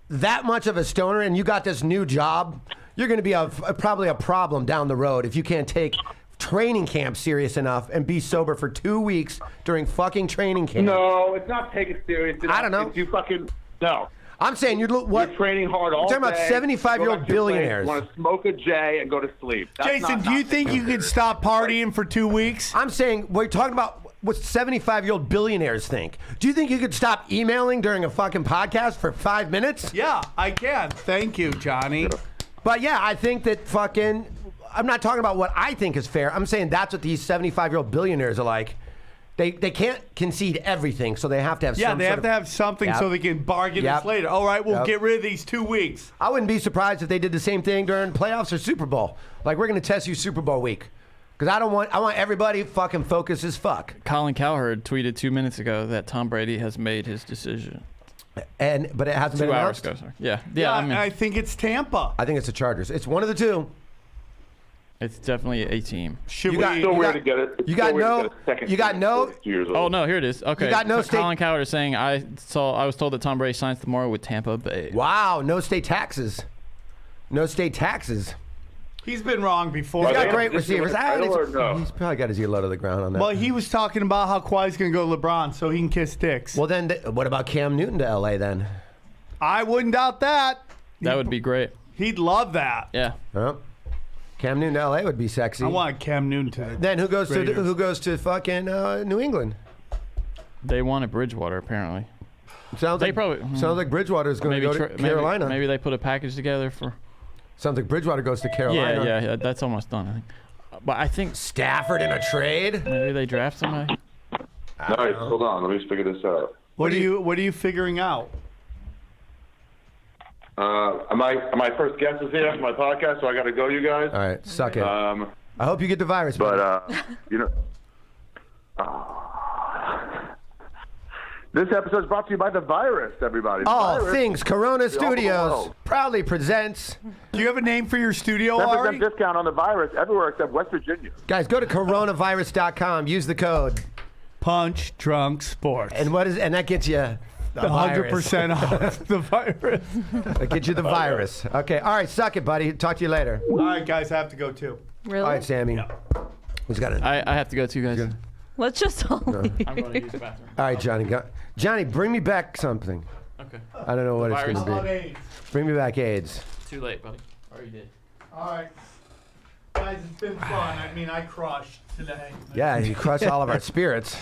that much of a stoner and you got this new job, you're going to be probably a problem down the road if you can't take training camp serious enough and be sober for 2 weeks during fucking training camp. No, it's not taken serious. I don't know. You fucking no. I'm saying you're You're training hard all You're talking day. about 75-year-old billionaires. Want to smoke a J and go to sleep. That's Jason, do you think you could stop partying for 2 weeks? I'm saying we're talking about what 75-year-old billionaires think. Do you think you could stop emailing during a fucking podcast for 5 minutes? Yeah, I can. Thank you, Johnny. But yeah, I think that fucking. I'm not talking about what I think is fair. I'm saying that's what these 75-year-old billionaires are like. They can't concede everything, so they have to have Yeah, some they sort have of- to have something Yep. so they can bargain Yep. this later. All right, we'll Yep. get rid of these 2 weeks. I wouldn't be surprised if they did the same thing during playoffs or Super Bowl. Like, we're going to test you Super Bowl week. Because I want everybody fucking focused as fuck. Colin Cowherd tweeted 2 minutes ago that Tom Brady has made his decision. But it hasn't 2 been hours announced. ago, sorry. Yeah, Yeah, I mean, I think it's Tampa. I think it's the Chargers. It's one of the two. it's definitely a team. Should You we? got- Still you weird got- to get it. It's you still got weird to no- get a second you got team no- 42 years old. Oh no, here it is. Okay, got no so state- Colin Cowherd is saying I was told that Tom Brady signs tomorrow with Tampa Bay. Wow, no state taxes. No state taxes. He's been wrong before. He's Are got they great in addition to receivers. the title or no? He's probably got his ear low to the ground on that. Well, he was talking about how Kawhi's going to go LeBron so he can kiss dicks. Well, then, what about Cam Newton to L.A. then? I wouldn't doubt that. That would be great. He'd love that. Yeah. Huh? Cam Newton to L.A. would be sexy. I want Cam Newton to. Then who goes Raiders. to fucking New England? They won at Bridgewater apparently. Sounds They like probably- sounds like Bridgewater's going to go to Carolina. Maybe they put a package together for. Sounds like Bridgewater goes to Carolina. Yeah. That's almost done. I think. But I think Stafford in a trade. maybe they draft somebody. All right, hold on. Let me just figure this out. What are you figuring out? My first guest is here for my podcast, so I got to go, you guys. All right, suck it. I I hope you get the virus. But you know, this episode is brought to you by the virus. Everybody. The All virus. Things Corona The Oklahoma Studios World. proudly presents. Do you have a name for your studio, 10% Ari? discount on the virus everywhere except West Virginia. Guys, go to coronavirus.com. Use the code, Punch Drunk Sports. and that gets you the 100% off the virus. That gets you the virus. Okay. All right. Suck it, buddy. Talk to you later. All right, guys, I have to go too. Really? All right, Sammy. Who's got it? I have to go too, guys. Let's just all leave. I'm going to use the bathroom. All right, Johnny. Johnny, bring me back something. Okay. I don't know what it's virus? going to be. Bring me back AIDS. Too late, buddy. Already did. All right. Guys, it's been fun. I mean, I crushed today. Yeah, you crushed all of our spirits.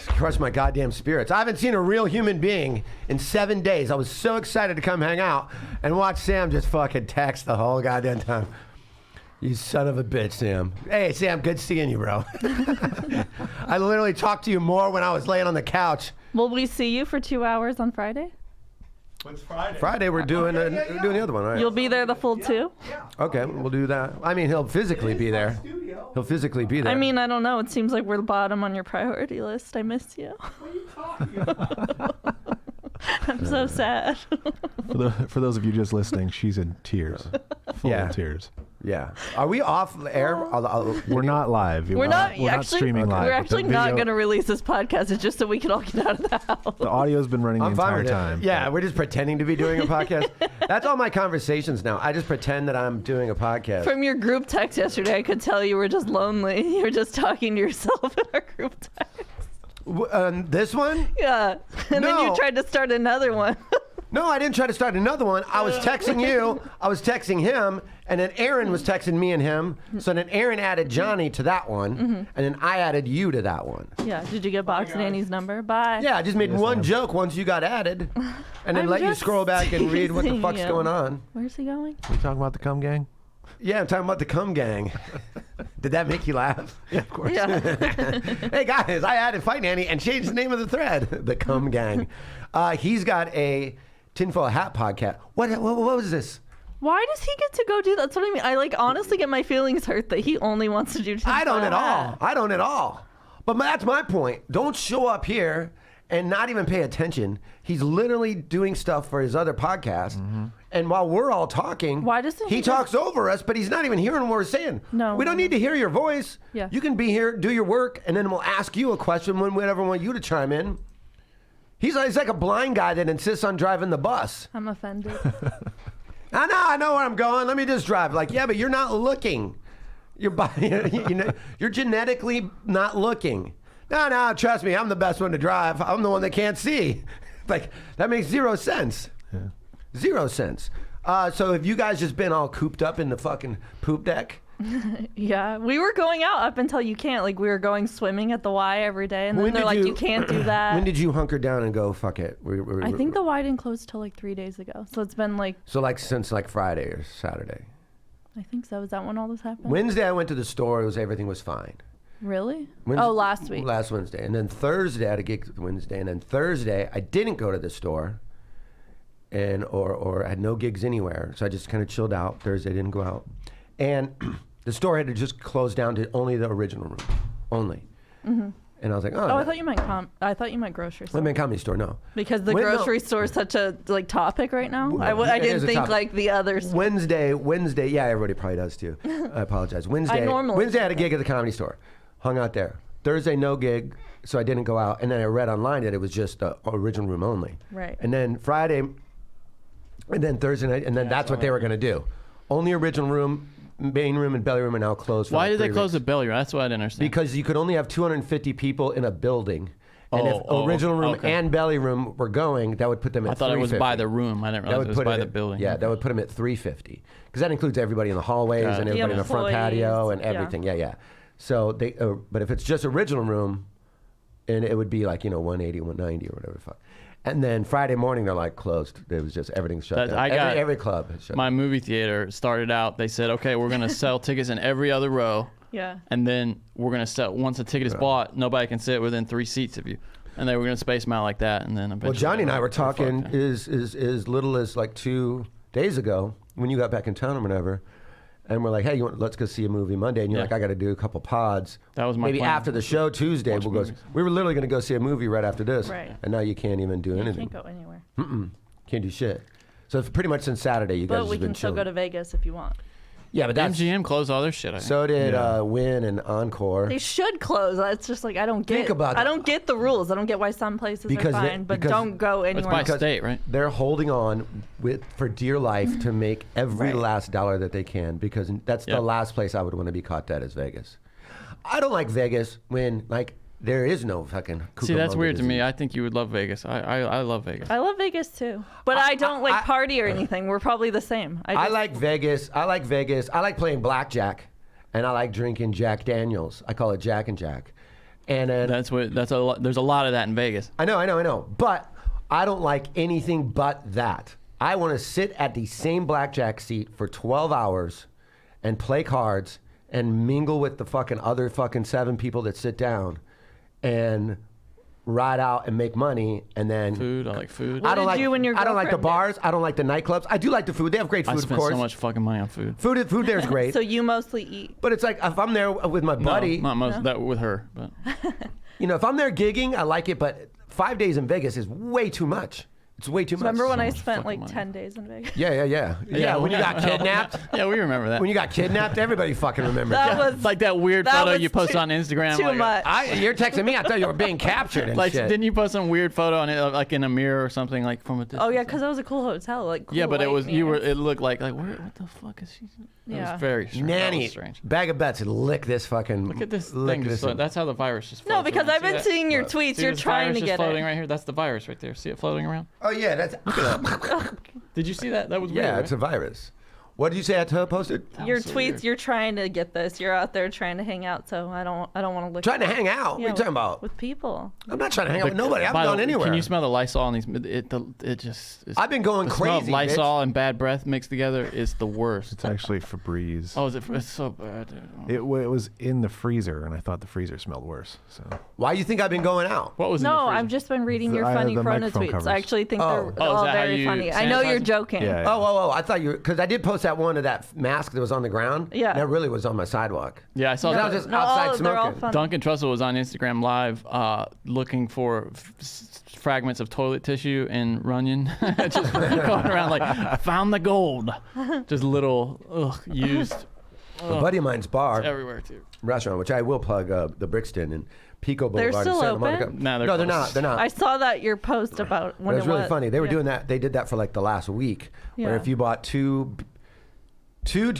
Crushed my goddamn spirits. I haven't seen a real human being in 7 days. I was so excited to come hang out and watch Sam just fucking text the whole goddamn time. You son of a bitch, Sam. Hey, Sam, good seeing you, bro. I literally talked to you more when I was laying on the couch. Will we see you for 2 hours on Friday? What's Friday? Friday, we're doing doing the other one, right? You'll be there the full 2? Okay, we'll do that. I mean, he'll physically be there. Studio. He'll physically be there. I mean, I don't know. It seems like we're the bottom on your priority list. I miss you. What are you talking about? I'm so sad. For those of you just listening, she's in tears. Full Yeah. of tears. Yeah. Are we off air? We're not live. We're not We're not actually streaming live. We're but actually the not video- going to release this podcast. It's just so we can all get out of the house. The audio's been running the I'm fine entire with it. time. Yeah, we're just pretending to be doing a podcast. That's all my conversations now. I just pretend that I'm doing a podcast. From your group text yesterday, I could tell you were just lonely. You were just talking to yourself in our group text. This one? Yeah. And then No. you tried to start another one. No, I didn't try to start another one. I was texting you, I was texting him, and then Aaron was texting me and him. So then Aaron added Johnny to that one, and then I added you to that one. Yeah. Did you get Box Nanny's number? Bye. Yeah, I just made one joke once you got added, and then I'm let you just scroll back and read what the teasing fuck's you. going on. Where's he going? We talking about the cum gang? Yeah, I'm talking about the cum gang. Did that make you laugh? Yeah, of course. Yeah. Hey guys, I added Fight Nanny and changed the name of the thread. The cum gang. He's got a tinfoil hat podcast. What was this? Why does he get to go do that? That's what I mean. I honestly get my feelings hurt that he only wants to do. I don't tinfoil at all. hat. I don't at all. But that's my point. Don't show up here and not even pay attention. He's literally doing stuff for his other podcast. And while we're all talking, Why doesn't he he talks over us, but he's not even hearing what we're saying. No. We don't need to hear your voice. Yeah. You can be here, do your work, and then we'll ask you a question whenever we want you to chime in. He's like a blind guy that insists on driving the bus. I'm offended. I know where I'm going. Let me just drive. Like, yeah, but you're not looking. You're you're genetically not looking. No, trust me, I'm the best one to drive. I'm the one that can't see. Like, that makes zero sense. Yeah. 0 sense. So have you guys just been all cooped up in the fucking poop deck? Yeah, we were going out up until you can't. Like, we were going swimming at the Y every day, and then When they're did like, you- you can't do that. When did you hunker down and go, fuck it? I think the Y didn't close till like 3 days ago. So it's been like, So like since like Friday or Saturday. I think so. Is that when all this happened? Wednesday I went to the store. Everything was fine. Really? Wednesday- Oh, last week. Last Wednesday. And then Thursday, I had a gig Wednesday. And then Thursday, I didn't go to the store. And or I had no gigs anywhere. So I just kind of chilled out. Thursday, didn't go out. And the store had to just close down to only the original room. Only. And I was like, oh. Oh, I thought you meant grocery store. I mean, comedy store, no. Because the Wait, no. grocery store is such a topic right now. I It is didn't a think topic. like the others. Wednesday, yeah, everybody probably does too. I apologize. Wednesday I had a gig at the comedy store. Hung out there. Thursday, no gig, so I didn't go out. And then I read online that it was just the original room only. Right. And then Friday, and then Thursday night, and then that's what they were going to do. Only original room, main room, and belly room are now closed. For Why like did they 3 close the weeks. belly room? That's what I didn't understand. Because you could only have 250 people in a building. And if Oh, original room okay. and belly room were going, that would put them at I thought it was 350. by the room. I didn't That realize would it was put by it the at- building. Yeah, that would put them at 350 because that includes everybody in the hallways Got and it. everybody in the front employees, patio and yeah. everything. Yeah. So they, but if it's just original room, and it would be like 180, 190 or whatever the fuck. And then Friday morning, they're like closed. It was just everything's shut down. Every club is shut My down. movie theater started out, they said, okay, we're going to sell tickets in every other row. Yeah. And then we're going to sell, once a ticket is bought, nobody can sit within 3 seats of you. And they were going to space them out like that. And then eventually. Well, Johnny and I were talking as little as like 2 days ago when you got back in town or whatever. And we're like, hey, let's go see a movie Monday. And you're like, I got to do a couple pods. That was my Maybe plan. after the show Tuesday, we'll go. We were literally going to go see a movie right after this. Right. And now you can't even do You anything. can't go anywhere. Can't do shit. So it's pretty much since Saturday, you guys But have we been can still chilling. go to Vegas if you want. Yeah, but that's MGM closed all their shit. I think. so did Win and Encore. They should close. It's just like I don't get. Think about I that. don't get the rules. I don't get why some places Because are they- fine, but because- don't go It's anywhere. by else. state, right? They're holding on for dear life to make every Right. last dollar that they can because that's the Yep. last place I would want to be caught dead is Vegas. I don't like Vegas when there is no fucking. See, that's Cucamonga weird to me. disease. I think you would love Vegas. I love Vegas. I love Vegas too, but I don't like party or anything. We're probably the same. I just- like Vegas. I like Vegas. I like playing blackjack, and I like drinking Jack Daniels. I call it Jack and Jack. And then That's a lot. There's a lot of that in Vegas. I know. But I don't like anything but that. I want to sit at the same blackjack seat for 12 hours and play cards and mingle with the fucking other fucking 7 people that sit down and ride out and make money and then Food. I like food. I don't did like you and your I don't like the girlfriend do? bars. I don't like the nightclubs. I do like the food. They have great I food, of spent course. so much fucking money on food. Food there is great. So you mostly eat. But it's like if I'm there with my buddy, No, not most that with her, but if I'm there gigging, I like it. But 5 days in Vegas is way too much. It's way too much. Remember when I much spent fucking like money. 10 days in Vegas? Yeah. When you got kidnapped. yeah, we remember that. When you got kidnapped, everybody fucking remembers. That that. was like that weird that photo was you posted too- on Instagram. too like, much. You're texting me. I thought you were being captured and Like, shit. didn't you post some weird photo on it, like in a mirror or something, like from a distance? Oh yeah, because it was a cool hotel. Like cool Yeah, but it light was you were. mirrors. It looked like where? What the fuck is she? It Yeah. was very strange. That Nanny, was strange. bag of bets, lick this fucking. Look at this lick thing. this That's how the virus just. No, floats because around. I've See been that? seeing your tweets. See You're this trying virus to just get floating it. right here. That's the virus right there. See it floating around? Oh yeah, that's. Did you see that? That was weird. Yeah, right? it's a virus. What did you say I posted? Your so tweets. weird. You're trying to get this. You're out there trying to hang out. So I don't want to look. Trying to hang out. What are you talking about? With people. I'm not trying to hang out with nobody. I By haven't the- gone anywhere. Can you smell the Lysol on these? It just. I've been going the smell of crazy, Lysol and bad breath mixed together is the worst. It's actually Febreze. Oh, is it? It's so bad. Dude. It was in the freezer, and I thought the freezer smelled worse. So Why do you think I've been going out? What was in the No, freezer? I've just been reading your The- funny the Corona microphone tweets. covers. I actually think Oh. they're Oh, is all that how very you funny. I know you're sanitize? joking. Yeah. Oh, I thought you were, because I did post that one of that mask that was on the ground. Yeah. That really was on my sidewalk. Yeah, I saw And I that. was just No, outside they're all smoking. funny. Duncan Trussell was on Instagram Live looking for fragments of toilet tissue and Runyon. Just going around like, I found the gold. Just little used A buddy of mine's bar, everywhere, too. restaurant, which I will plug, the Brixton in Pico They're Boulevard in still Santa open? Monica. No, they're no, they're closed. not. They're not. I saw that your post about when It was really funny. They were yeah. doing that. They did that for like the last week. Where Yeah. if you bought two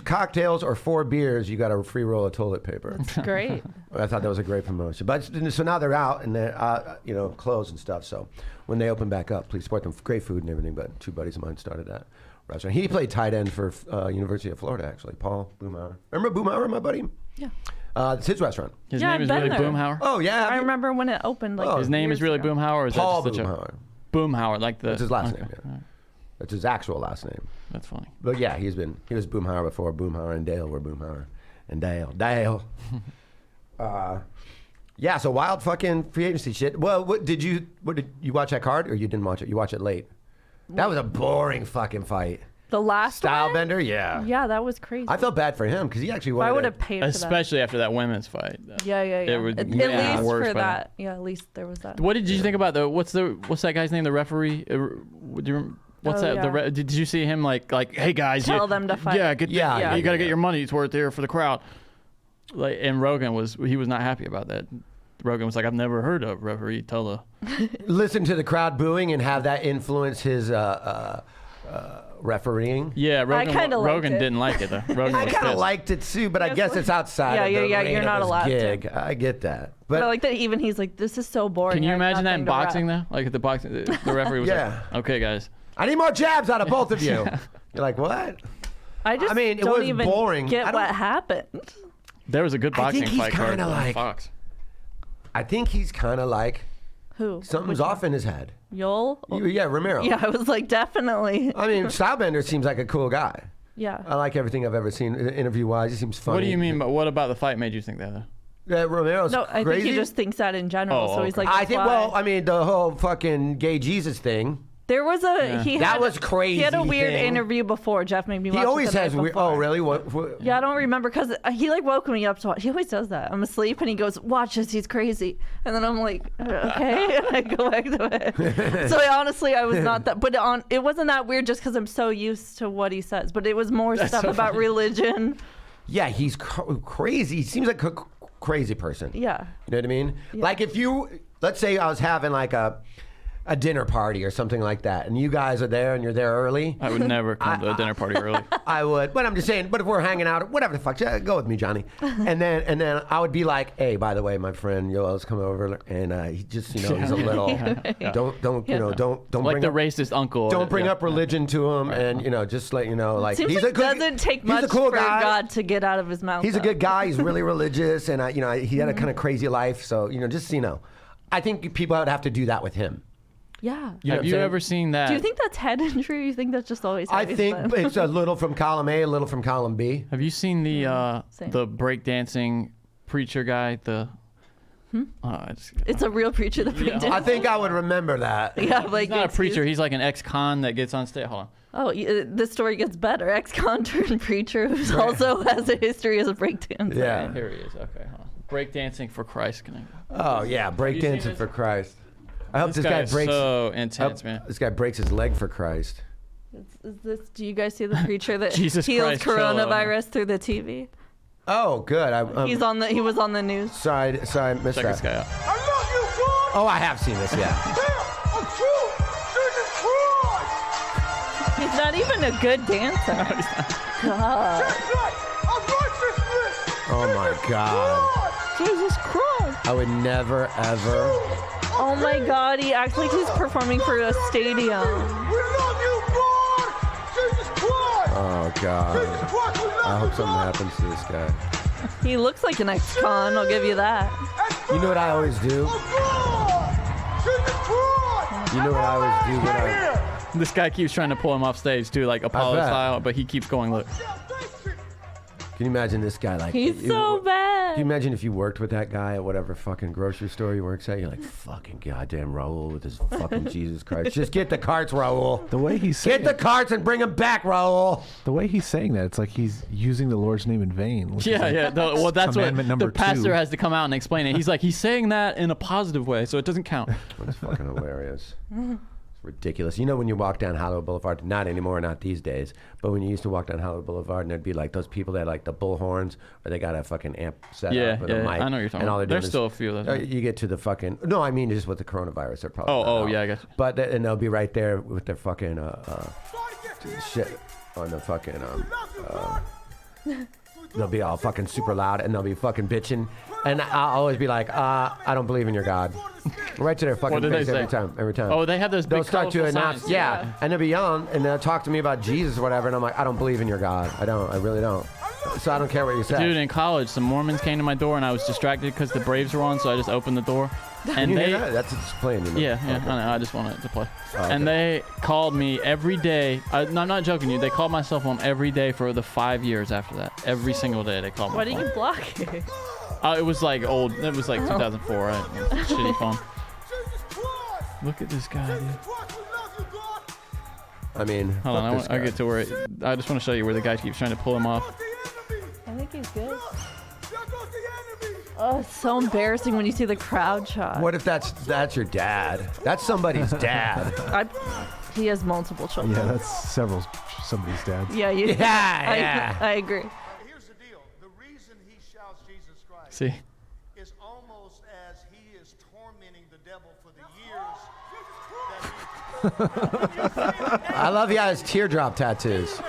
cocktails or 4 beers, you got a free roll of toilet paper. Great. I thought that was a great promotion. But so now they're out and they're closed and stuff. So when they open back up, please support them. Great food and everything. But 2 buddies of mine started that restaurant. He played tight end for University of Florida, actually. Paul Boomhauer. Remember Boomhauer, my buddy? Yeah. It's his restaurant. His Yeah, name is I've really been there. Boomhauer. Oh yeah. I remember when it opened. Like Oh. His name is years really ago. Boomhauer, or is Paul that just Boomhauer. Boomhauer, like the. That's his last okay. name. Yeah. All right. That's his actual last name. That's funny. But yeah, he was Boomhauer before. Boomhauer and Dale were Boomhauer and Dale. Yeah, so wild fucking free agency shit. Well, what did you watch that card or you didn't watch it? You watched it late. That was a boring fucking fight. The last one? Stylebender, yeah. Yeah, that was crazy. I felt bad for him because he actually wanted. I would to- have paid for that. Especially after that women's fight. Yeah. It would At make it least worse for by that. Yeah, at least there was that. What did you think about what's that guy's name? The referee? Would you? What's Oh, that? yeah. Did you see him like hey guys? Tell them to fight. Yeah, Yeah, you got to yeah. get your money's worth here for the crowd. Like, and Rogan was not happy about that. Rogan was like, I've never heard a referee tell the. listen to the crowd booing and have that influence his refereeing. Yeah, Rogan. kinda liked Rogan it. didn't like it though. Rogan I was kind of pissed. liked it too, but I Yes, guess like- it's outside. Yeah, of the yeah, reign you're of not his allowed to. gig. I get that, but But I like that even he's like, this is so boring. Can you I have imagine that in nothing to rep." boxing though? Like at the boxing, the referee was Yeah. like, okay guys. I need more jabs out of both of you. You're like, what? I just mean, it don't was even boring. I get don't- what happened. There was a good I think boxing he's fight card kinda on like- Fox. I think he's kind of like Who? Something's Which off in his head. Yol? Yeah, Romero. Yeah, I was like, definitely. I mean, Stylebender seems like a cool guy. Yeah. I like everything I've ever seen interview-wise. He seems funny. What do you mean? But what about the fight made you think that? Yeah, Romero's No, I crazy. think he just thinks that in general. Oh, so he's okay. like, I that's think. why. Well, I mean, the whole fucking gay Jesus thing. There was a That was crazy. He had a weird thing. interview before. Jeff made me watch He it always the night has weird. before. Oh, really? What? Yeah, I don't remember because he like woke me up to watch. He always does that. I'm asleep and he goes, "Watch this, he's crazy," and then I'm like, "Okay," and I go back to it. So I was not that, but it wasn't that weird just because I'm so used to what he says. But it was more stuff so about funny. Oh, religion. Yeah, he's crazy. He seems like a crazy person. Yeah. You know what I mean? Like if you, let's say I was having like a dinner party or something like that, and you guys are there and you're there early. I would never come to a dinner party early. I would, but I'm just saying. But if we're hanging out, whatever the fuck, yeah, go with me, Johnny. And then I would be like, hey, by the way, my friend Yoel's come over, and he just, he's a little. Don't Like bring the up, racist uncle. don't bring up religion to him, and just let you know, like Seems he's like a good. doesn't take he's much a cool for guy. God to get out of his mouth. He's a though. good guy. He's really religious, and he had a kind of crazy life. So just I think people would have to do that with him. Yeah. You know Have what I'm you saying? ever seen that? Do you think that's head injury? Or you think that's just always? I how he's think been? it's a little from column A, a little from column B. Have you seen the Same. breakdancing preacher guy? It's a real preacher that Yeah. predicted. I think I would remember that. Yeah, like He's not a excuse- preacher. He's like an ex-con that gets on stage. Hold on. Oh, this story gets better. Ex-con turned preacher who also has a history as a breakdancer. Yeah. Here he is. Okay, hold on. Breakdancing for Christ. Can I go? Oh yeah, seen breakdancing this? for Christ. I hope this guy is breaks. so intense, man. This guy breaks his leg for Christ. Is this? Do you guys see the preacher that Jesus heals Christ, chill out. coronavirus through the TV? Oh, good. He was on the news. Sorry, I missed Check that. this guy out. I love you, God. Oh, I have seen this. Yeah. I'm true. Jesus Christ. He's not even a good dancer. God. That's right. I'm righteousness. Oh my God. Jesus Christ. I would never ever. Oh my God. He acts like he's performing for a stadium. We love you, God. Jesus Christ. Oh God. Jesus Christ, we love I hope you, something God. happens to this guy. He looks like an ex-con. I'll give you that. You know what I always do? You know what I always do when I. This guy keeps trying to pull him off stage too, like Apollo bet. style, but he keeps going, look. Can you imagine this guy like? He's so bad. Can you imagine if you worked with that guy at whatever fucking grocery store he works at? You're like, fucking goddamn Raul with his fucking Jesus Christ. Just get the carts, Raul. The way he's saying Get the carts and bring them back, Raul. the way he's saying that, it's like he's using the Lord's name in vain. Which is Yeah, like- yeah. Well, that's what Commandment number the pastor 2. has to come out and explain it. He's like, he's saying that in a positive way, so it doesn't count. That's fucking hilarious. It's ridiculous. You know when you walk down Hollywood Boulevard, not anymore, not these days, but when you used to walk down Hollywood Boulevard and there'd be like those people that like the bullhorns or they got a fucking amp set Yeah, up with yeah, a mic. I know what you're talking and all about. they're There's doing still is- a few of those. You get to the fucking, no, I mean just with the coronavirus, they're probably not out. Yeah, I got you. But and they'll be right there with their fucking shit on the fucking they'll be all fucking super loud and they'll be fucking bitching, and I'll always be like, I don't believe in your God, right to their fucking What did they face say? every time. Oh, they have those They'll big start to colorful announce, signs. yeah, and they'll be yelling and they'll talk to me about Jesus or whatever, and I'm like, I don't believe in your God. I really don't. So I don't care what you say. Dude, in college, some Mormons came to my door and I was distracted because the Braves were on, so I just opened the door. And You they, hear that? That's just playing. You know? yeah, Okay. I know, I just wanted to play. okay. And they called me every day. No, I'm not joking you. They called my cell phone every day for the 5 years after that. Every single day they called my Why phone. do you block it? It was like old. It was like 2004, right? It was a shitty phone. Look at this guy, dude. I mean, Hold on, fuck I this get to where I just want to show you where the guy keeps trying to pull him off. I think he's good. Oh, it's so embarrassing when you see the crowd shot. guy. What if that's your dad? That's somebody's dad. He has multiple children. Yeah, that's somebody's dads. Yeah, you. Yeah. I agree. Here's the deal. The reason he shouts Jesus Christ See? is almost as he is tormenting the devil for the years that he I love the guy's teardrop tattoos. they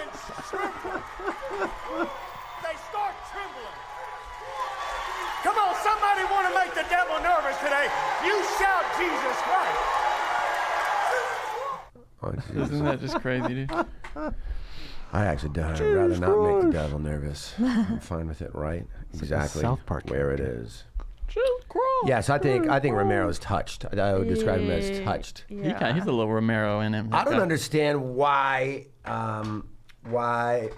start trembling. Come on, somebody want to make the devil nervous today. You shout Jesus Christ. Oh, Jesus. Isn't that just crazy, dude? I actually I'd rather not make the devil nervous. I'm fine with it, right? Exactly South Park where it character. is. True. Yeah, so I think Romero's touched. I would describe him as touched. Yeah. He's a little Romero in him. I don't understand why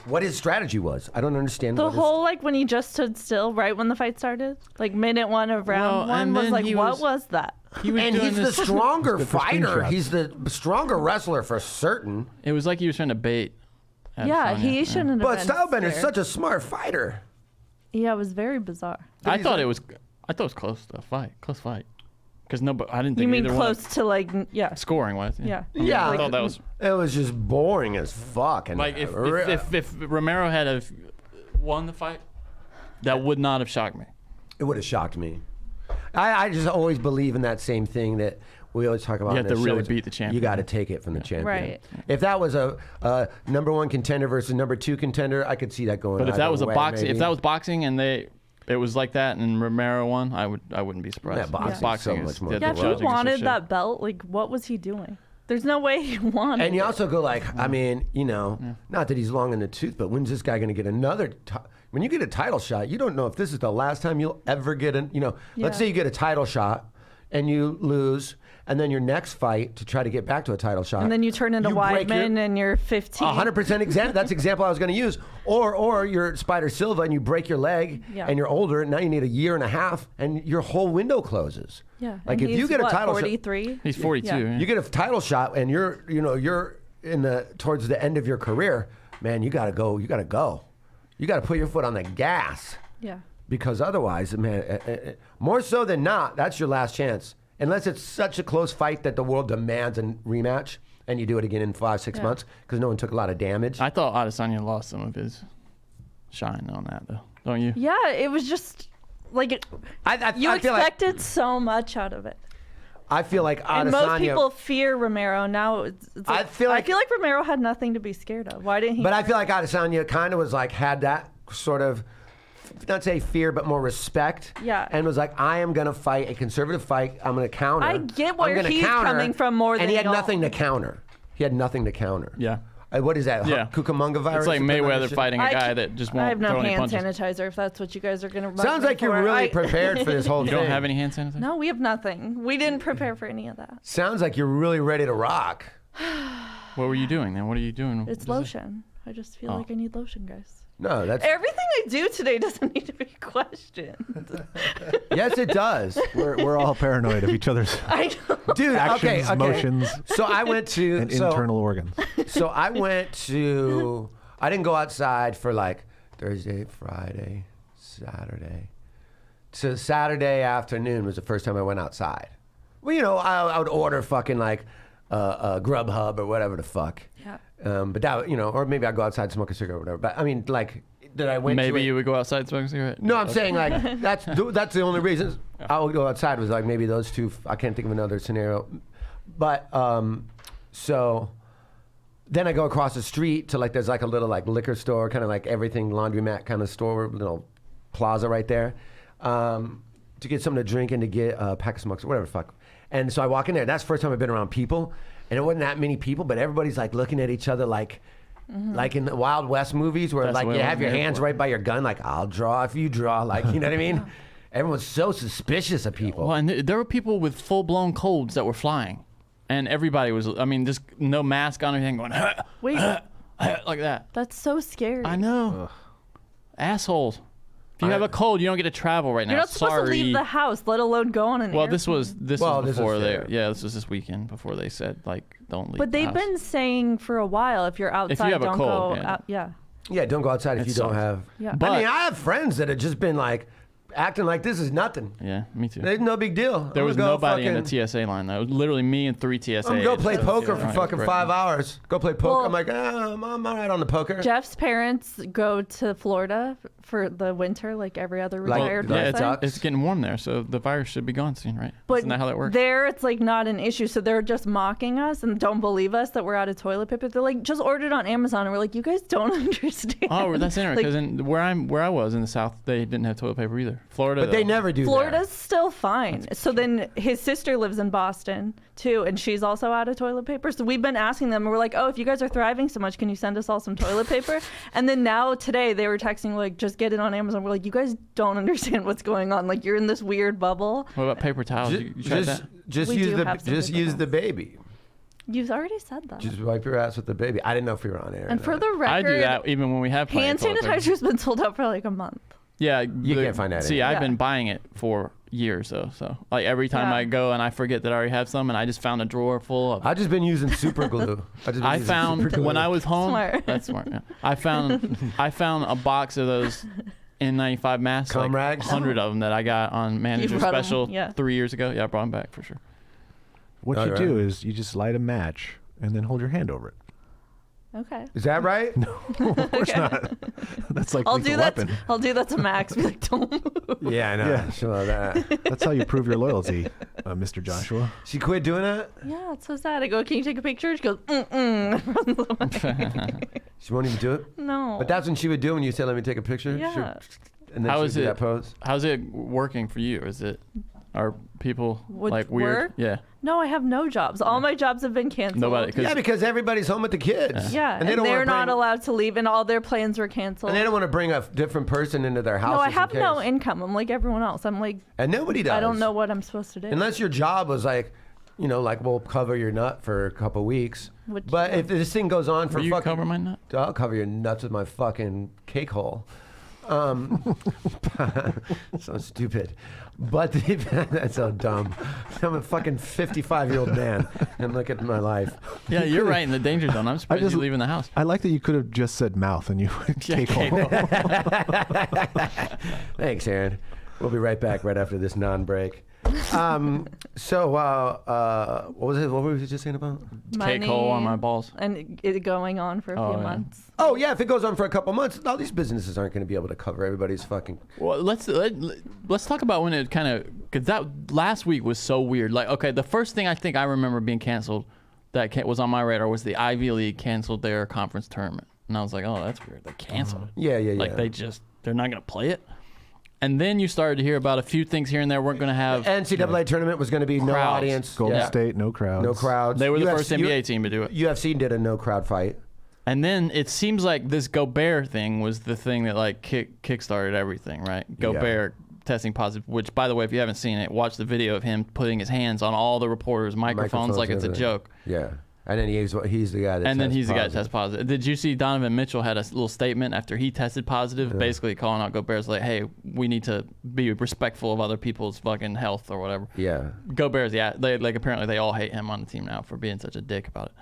what his strategy was. I don't understand The what his- whole like when he just stood still right when the fight started, like minute 1 of round Well, 1 and was then like, he what was- was that? He was And doing he's the this. stronger Good for fighter. screenshots. He's the stronger wrestler for certain. It was like he was trying to bait. Yeah, he shouldn't have But been Stylebender's scared. such a smart fighter. Yeah, it was very bizarre. I thought it was close to a fight, close fight, because I didn't think You mean either one close to like yeah. scoring was. Yeah. Yeah, I thought that was it was just boring as fuck. And like if Romero had won the fight, that would not have shocked me. it would have shocked me. I just always believe in that same thing that we always talk about. You in have to this really show. beat the champion. You got to take it from the champion. Right. If that was a number 1 contender versus number 2 contender, I could see that going. But if either that was a way, boxing, maybe. if that was boxing and it was like that and Romero won, I wouldn't be surprised. Yeah, boxing's so much more the Yeah, if Well, he judging is some wanted shit. that belt, like what was he doing? There's no way he wanted And you it. also go like, I mean, not that he's long in the tooth, but when's this guy going to get another? When you get a title shot, you don't know if this is the last time you'll ever get an. Let's Yeah. say you get a title shot and you lose, and then your next fight to try to get back to a title shot, And then you turn into you break Weidman and you're 15. 100% example. That's the example I was going to use. Or you're Spider Silva and you break your leg Yeah. and you're older. And now you need a year and a half, and your whole window closes. Yeah. Like and if you he's, get a what, title shot. 43? He's 42. Yeah. Yeah. You get a title shot and you're in towards the end of your career, man, you gotta go. You gotta put your foot on the gas, Yeah. because otherwise, man, more so than not, that's your last chance. Unless it's such a close fight that the world demands a rematch and you do it again in 5-6 Yeah. months because no one took a lot of damage. I thought Adesanya lost some of his shine on that though, don't you? Yeah, it was just like you I feel like expected so much out of it. I feel like And most Adesanya. people fear Romero. Now it's I like, feel like- Romero had nothing to be scared of. Why didn't he? But I feel like Adesanya kind of was like had that sort of, not say fear, but more respect. Yeah. And was like, I am gonna fight a conservative fight. I'm gonna counter. I get where I'm gonna he's counter, coming from more and than he had y'all. nothing to counter. He had nothing to counter. Yeah. What is that? Yeah. Cucamonga virus. It's like or something Mayweather that shit? fighting a I guy ca- that just I won't have no throw any hand punches. sanitizer. If that's what you guys are gonna. Sounds like you're really prepared for this whole You thing. don't have any hand sanitizer? No, we have nothing. We didn't prepare for any of that. Sounds like you're really ready to rock. What were you doing then? What are you doing? It's What is it? lotion. I just feel Oh. like I need lotion, guys. No, that's Everything I do today doesn't need to be questioned. yes, it does. We're all paranoid of each other's I know. Dude, actions, okay. motions, So I went to and internal organs. So I went to. I didn't go outside for like Thursday, Friday, Saturday. So Saturday afternoon was the first time I went outside. Well, I would order fucking like Grubhub or whatever the fuck. Yeah. But that, or maybe I'd go outside and smoke a cigarette or whatever. But I mean, like, that I went to Maybe it- you would go outside and smoke a cigarette? No, I'm saying like that's the only reason I would go outside was like maybe those two. I can't think of another scenario, but so then I go across the street to like there's like a little like liquor store, kind of like everything laundromat kind of store, little plaza right there, to get something to drink and to get a pack of smokes or whatever the fuck. And so I walk in there. That's the first time I've been around people, and it wasn't that many people, but everybody's like looking at each other like. Like in the Wild West movies where That's like the way you it was have your in the hands airport. right by your gun, like I'll draw if you draw, like you know what I mean? Everyone's so suspicious of people. Well, and there were people with full-blown colds that were flying. And everybody was, just no mask on or anything, going, Wait, like that. that's so scary. I know. Assholes. If you have a cold, you don't get to travel right now. You're not supposed Sorry. to leave the house, let alone go on an Well, airplane. this was Well, this was before fair. this was this weekend before they said like don't leave. But the they've house. been saying for a while, if you're outside, have a don't cold, go yeah. out. Yeah. Yeah, don't go outside if It you don't sucks. have. Yeah. I But- mean, I have friends that have just been like acting like this is nothing. Yeah, me too. There's no big deal. There was nobody in the fucking, TSA line though. It was literally me and 3 TSA. I'm gonna go play agents. poker Yeah, for right, fucking right. 5 hours. Go play poker. Well- I'm like, I'm all right on the poker. Jeff's parents go to Florida for the winter, like every other Like- retired like Yeah, person. ducks. it's getting warm there, so the virus should be gone soon, right? But Isn't that how that works? there, it's like not an issue. So they're just mocking us and don't believe us that we're out of toilet paper. They're like, just order it on Amazon. And we're like, you guys don't understand. Oh, that's interesting Like, because where I was in the South, they didn't have toilet paper either. Florida. But they though. never do Florida's that. still fine. So then his sister lives in Boston too, and she's also out of toilet paper. So we've been asking them, and we're like, oh, if you guys are thriving so much, can you send us all some toilet paper? And then now today they were texting like, just get it on Amazon. We're like, you guys don't understand what's going on. Like, you're in this weird bubble. What about paper towels? You tried that? Just We use do have some paper the towels. baby. You've already said that. Just wipe your ass with the baby. I didn't know if we were on air. And or for not. the record, I do that even when we have plenty hand of toilet paper. sanitizer's been sold out for like a month. Yeah, You can't find that See, anywhere. I've Yeah. been buying it for years though. So like every time Yeah. I go and I forget that I already have some, and I just found a drawer full of. I've just been using super glue. I found when I was home. Smart. That's smart. Yeah. I found a box of those N95 masks, Cum like rags? 100 of them that I got on Manager brought 'em, Special yeah. 3 years ago. Yeah, I brought them back for sure. What Oh, you right. do is you just light a match and then hold your hand over it. Okay. Is that right? No. Of course not. That's like I'll lethal do that. weapon. I'll do that to Max. Be like, don't move. Yeah, I know. Yeah. Sure that. That's how you prove your loyalty, Mr. Joshua. She quit doing that? Yeah, it's so sad. I go, can you take a picture? She goes, mm-mm. She won't even do it? No. But that's when she would do when you said, let me take a picture? Yeah. And then How she is would do it? that pose? How's it working for you? Is it? Are people Would like weird? work? Yeah. No, I have no jobs. All my jobs have been canceled. Nobody. Yeah, because everybody's home with the kids. Yeah, and, don't wanna they're not bring- allowed to leave, and all their plans were canceled. And they don't want to bring a different person into their house. No, I just in have no case. income. I'm like everyone else. I'm like, And nobody does. I don't know what I'm supposed to do. Unless your job was like, you know, like we'll cover your nut for a couple weeks. Which- But if this thing goes on for Will you fucking, cover my nut? I'll cover your nuts with my fucking cake hole. So stupid. But that's so dumb. I'm a fucking 55-year-old man, and look at my life. Yeah, you're right in the danger zone. I'm surprised just- you're leaving the house. I like that you could have just said mouth and you would Yeah, take cake home. Thanks, Aaron. We'll be right back right after this non-break. So what was it? What were we just saying about? Cake hole on my balls. And it going on for a Oh, few yeah. months. Oh yeah, if it goes on for a couple months, all these businesses aren't going to be able to cover everybody's fucking. Well, let's talk about when it kind of, because that last week was so weird. Like, okay, the first thing I think I remember being canceled that was on my radar was the Ivy League canceled their conference tournament, and I was like, oh, that's weird. They canceled it. Yeah. Like they're not gonna play it. And then you started to hear about a few things here and there weren't gonna have. NCAA tournament was going to be no Crowds. audience. Golden Yeah. State, no crowds. No crowds. They were the UFC first NBA team to do it. UFC did a no crowd fight. And then it seems like this Gobert thing was the thing that like kickstarted everything, right? Gobert testing positive, which by the way, if you haven't seen it, watch the video of him putting his hands on all the reporters' microphones like it's a everything. joke. Yeah. And then he's the guy that. And then tests he's the guy that positive. tests positive. Did you see Donovan Mitchell had a little statement after he tested positive, basically calling out Gobert's like, hey, we need to be respectful of other people's fucking health or whatever. Yeah. Gobert's, yeah, apparently they all hate him on the team now for being such a dick about it.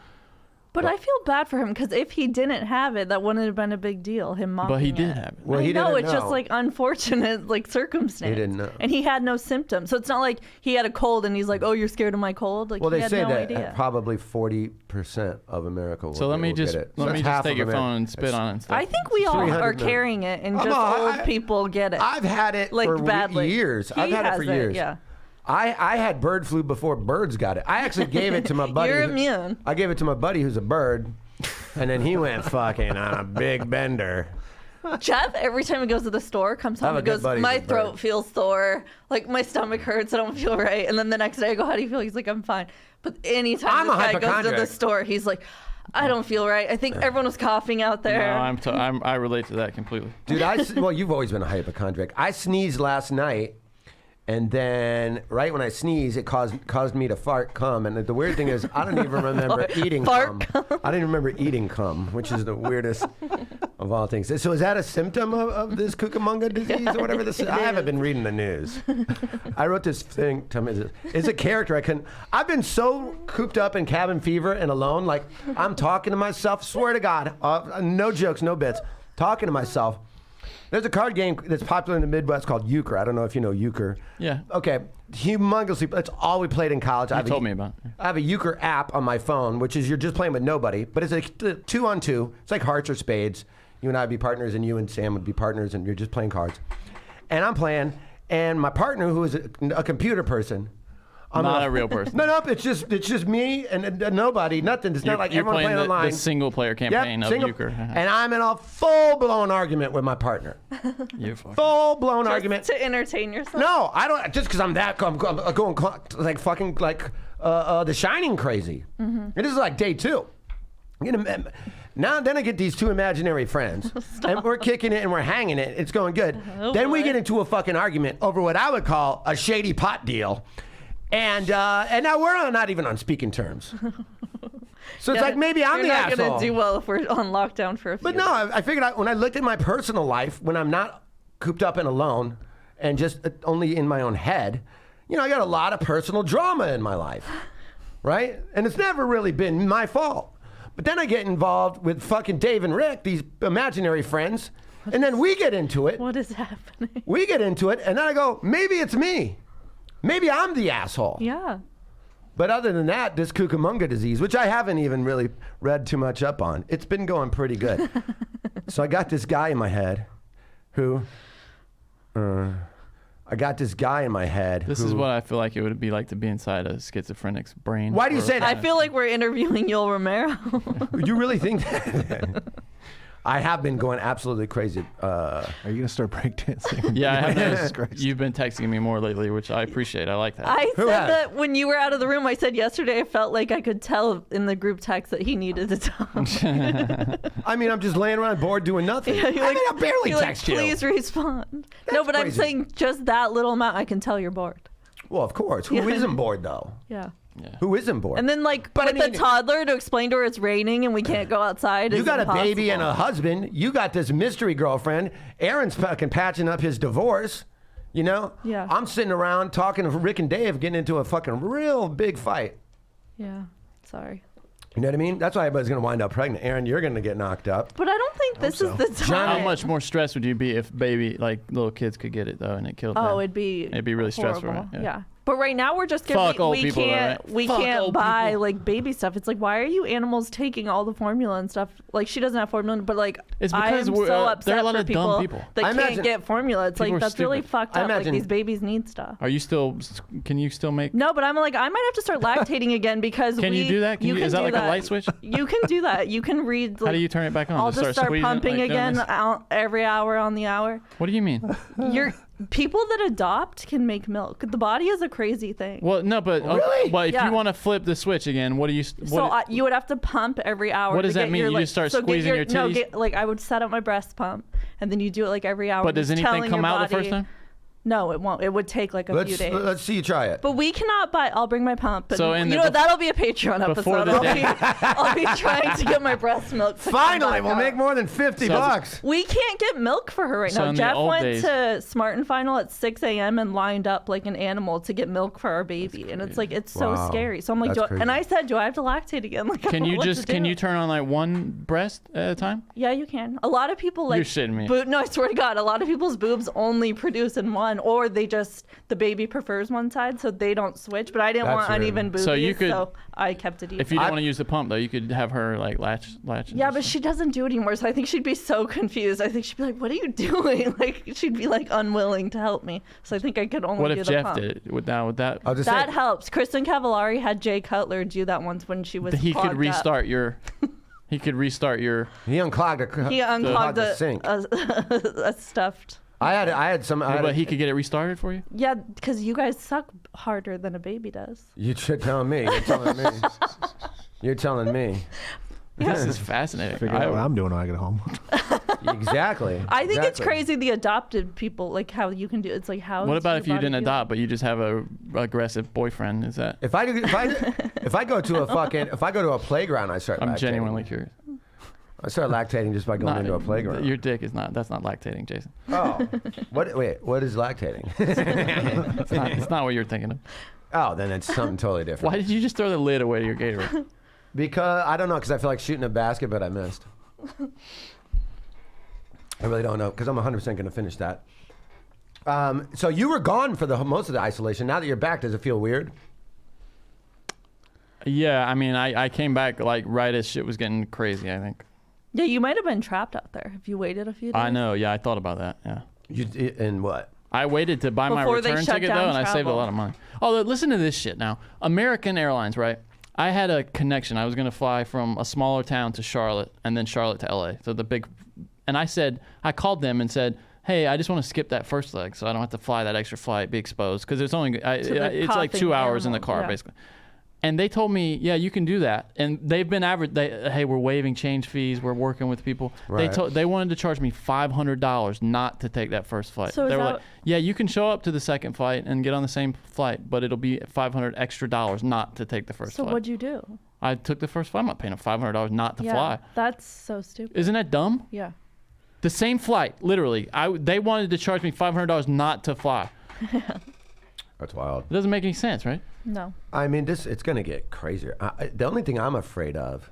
But I feel bad for him because if he didn't have it, that wouldn't have been a big deal. Him mocking But he did it. have it. Well, I he know didn't it's just know. like unfortunate like circumstance. He didn't know. And he had no symptoms, so it's not like he had a cold and he's like, "Oh, you're scared of my cold." Like Well, he they had say no that idea. probably 40% of America will, So let me will just get it. So let me that's just half take of your America. phone and spit on it and stuff. I think we all 300 are million. carrying it, and Oh, just no, old people get it. I've had it like for badly. years. He I've had it has for years. Yeah. I had bird flu before birds got it. I actually gave it to my buddy. You're immune. I gave it to my buddy who's a bird, and then he went fucking on a big bender. Jeff, every time he goes to the store, comes I have home a and good goes, buddy my who's a bird. throat feels sore, like my stomach hurts, I don't feel right. And then the next day I go, how do you feel? He's like, I'm fine. But anytime I'm this a guy goes to the hypochondriac. store, he's like, I don't feel right. I think everyone was coughing out no, there. I relate to that completely. Dude, well, you've always been a hypochondriac. I sneezed last night, and then right when I sneezed, it caused me to fart cum. And the weird thing is, I don't even remember eating cum. I didn't remember eating cum, which is the weirdest of all things. So is that a symptom of this Cucamonga disease or whatever this is? I haven't been reading the news. I wrote this thing. Tell me this. It's a character I couldn't. I've been so cooped up in cabin fever and alone. Like I'm talking to myself. Swear to God, no jokes, no bits. Talking to myself. There's a card game that's popular in the Midwest called euchre. I don't know if you know euchre. Yeah. Okay. Humongously. That's all we played in college. You told me about it. I have a euchre app on my phone, which is you're just playing with nobody, but it's a 2-on-2. It's like hearts or spades. You and I would be partners, and you and Sam would be partners, and you're just playing cards. And I'm playing, and my partner, who is a computer person, I'm Not a real person. No, it's just me and nobody, nothing. It's not like you're everyone playing playing online. the single player campaign of euchre. And I'm in a full-blown argument with my partner. You're fucking. Full-blown argument. To entertain yourself. No, I don't. Just because I'm going like fucking like The Shining crazy. And this is like day 2. Now then I get these 2 imaginary friends, and we're kicking it and we're hanging it. It's going good. Then we get into a fucking argument over what I would call a shady pot deal, and now we're not even on speaking terms. So it's like maybe I'm the asshole. You're not gonna do well if we're on lockdown for a few. But no, I figured out when I looked at my personal life, when I'm not cooped up and alone, and just only in my own head, I got a lot of personal drama in my life, right? And it's never really been my fault. But then I get involved with fucking Dave and Rick, these imaginary friends, and then we get into it. What is happening? We get into it, and then I go, maybe it's me. Maybe I'm the asshole. Yeah. But other than that, this Cucamonga disease, which I haven't even really read too much up on, it's been going pretty good. So I got this guy in my head who... This is what I feel like it would be like to be inside a schizophrenic's brain. Why do you say that? I feel like we're interviewing Yoel Romero. You really think that? I have been going absolutely crazy. Are you gonna start breakdancing? Yeah, I have noticed you've been texting me more lately, which I appreciate. I like that. I said that when you were out of the room. I said yesterday I felt like I could tell in the group text that he needed to talk. I mean, I'm just laying around bored doing nothing. Yeah, I barely text you. Please respond. No, but crazy. I'm saying just that little amount, I can tell you're bored. Well, of course. Who isn't bored, though? Yeah. Who isn't bored? And then, like, But with the toddler to explain to her it's raining and we can't go outside. You is got impossible. a baby and a husband. You got this mystery girlfriend. Aaron's fucking patching up his divorce. Yeah. I'm sitting around talking to Rick and Dave, getting into a fucking real big fight. Yeah. Sorry. You know what I mean? That's why everybody's going to wind up pregnant. Aaron, you're going to get knocked up. But I don't think this is the time. How much more stressed would you be if little kids could get it though and it killed them? Oh, it'd be really stressful. horrible. Right? Yeah. But right now we're just giving Fuck old we people, can't right? we Fuck can't old buy people. like baby stuff. It's like, why are you animals taking all the formula and stuff? Like, she doesn't have formula, but like It's I because am we're- so there are upset a lot for of dumb people. that I can't imagine get formula. It's people like are that's really stupid. fucked I up. Like, imagine- these babies need stuff. Are you still? Can you still make? No, but I'm like, I might have to start lactating again because Can you do that? Is that do like a light switch? You can do that. You can read. Like, How do you turn it back on? I'll just start squeezing it, pumping like, doing again this? every hour on the hour. What do you mean? People that adopt can make milk. The body is a crazy thing. Well, no, but Really? but if Yeah. you want to flip the switch again, what do you? You would have to pump every hour. What does to that get mean? Your, You like, just start so get squeezing your No, titties? like I would set up my breast pump, and then you do it like every hour. But does just anything telling come your out the body- first time? No, it won't. It would take like a few days. Let's see you try it. But we cannot buy. I'll bring my pump. And So in you the- know that'll be a Patreon before episode. the day- I'll be trying to get my breast milk. to come Finally, back we'll up. make more than $50. We can't get milk for her right So now. in the Jeff old went days- to Smart and Final at 6 a.m. and lined up like an animal to get milk for our baby, and it's like it's so Wow. scary. So I'm like, That's crazy. and I said, do I have to lactate again? Like, I Can don't you know what just to can do. you turn on like one breast at a time? Yeah, you can. A lot of people like. You're shitting me. No, I swear to God, a lot of people's boobs only produce in one, or they just the baby prefers one side, so they don't switch. But I didn't That's want weird. uneven boobies, So you could- so I kept it even. If you don't want to use the pump though, you could have her like latch. Yeah, but she doesn't do it anymore, so I think she'd be so confused. I think she'd be like, "What are you doing?" Like she'd be like unwilling to help me. So I think I could only What do if the Jeff pump. did it? Would that? I'll just That say, helps. Kristen Cavallari had Jay Cutler do that once when she was. He could clogged up. restart your. He could restart your. he unclogged He unclogged the sink. a stuffed. I had some. But he could get it restarted for you. Yeah, because you guys suck harder than a baby does. You're telling me. You're telling me. You're telling me. This is fascinating. Figure out what I'm doing when I get home. Exactly. I think it's Exactly. crazy the adopted people, like how you can do it's like how. What does about your if you body didn't feel? adopt, but you just have a aggressive boyfriend? Is that? If I go to a playground, I start. I'm lactating. genuinely curious. I start lactating just by going into a playground. Your dick is not. That's not lactating, Jason. Oh, what? Wait, what is lactating? It's not what you're thinking of. Oh, then it's something totally different. Why did you just throw the lid away to your Gatorade? Because I don't know. Because I feel like shooting a basket, but I missed. I really don't know. Because I'm 100% going to finish that. So you were gone for the most of the isolation. Now that you're back, does it feel weird? Yeah, I mean, I came back like right as shit was getting crazy. I think. Yeah, you might have been trapped out there if you waited a few days. I know. Yeah, I thought about that. Yeah. You in what? I waited to buy my Before they return shut ticket, down though, and I saved a travel. lot of money. Oh, listen to this shit now. American Airlines, right? I had a connection. I was going to fly from a smaller town to Charlotte and then Charlotte to LA. So the big, and I called them and said, hey, I just want to skip that first leg so I don't have to fly that extra flight, be exposed. Because it's only, it's like 2 hours in the car, basically. And they told me, yeah, you can do that. And they've been hey, we're waiving change fees. We're working with people. Right. They wanted to charge me $500 not to take that first flight. So they is were that- like, yeah, you can show up to the second flight and get on the same flight, but it'll be $500 extra not to take the first So flight. what'd you do? I took the first flight. I'm not paying $500 not to fly. That's so stupid. Isn't that dumb? Yeah. The same flight, literally. They wanted to charge me $500 not to fly. That's wild. It doesn't make any sense, right? No. I mean, it's going to get crazier. The only thing I'm afraid of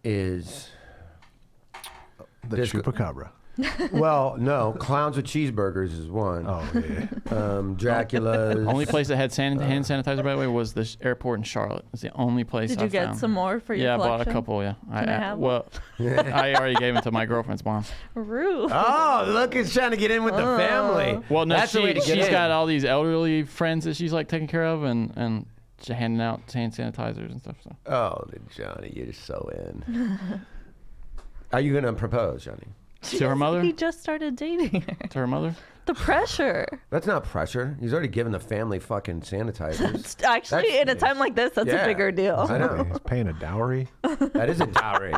is The Disc- chupacabra. well, no, clowns with cheeseburgers is one. Oh, yeah. Dracula's. Only place that had hand sanitizer, by the way, was the airport in Charlotte. It's the only place Did I you get found. some more for your Yeah, I collection? bought a couple, yeah. Can I have one? I already gave them to my girlfriend's mom. Rude. Oh, look, it's trying to get in with the family. Well, no, That's the way to get she's in. got all these elderly friends that she's like taking care of and she's handing out hand sanitizers and stuff. So. Oh, Johnny, you're so in. Are you going to propose, Johnny? To her mother? He just started dating her. To her mother? The pressure. That's not pressure. He's already given the family fucking sanitizers. Actually, That's- in a time like this, that's Yeah. a bigger deal. I know. He's paying a dowry. That is a dowry.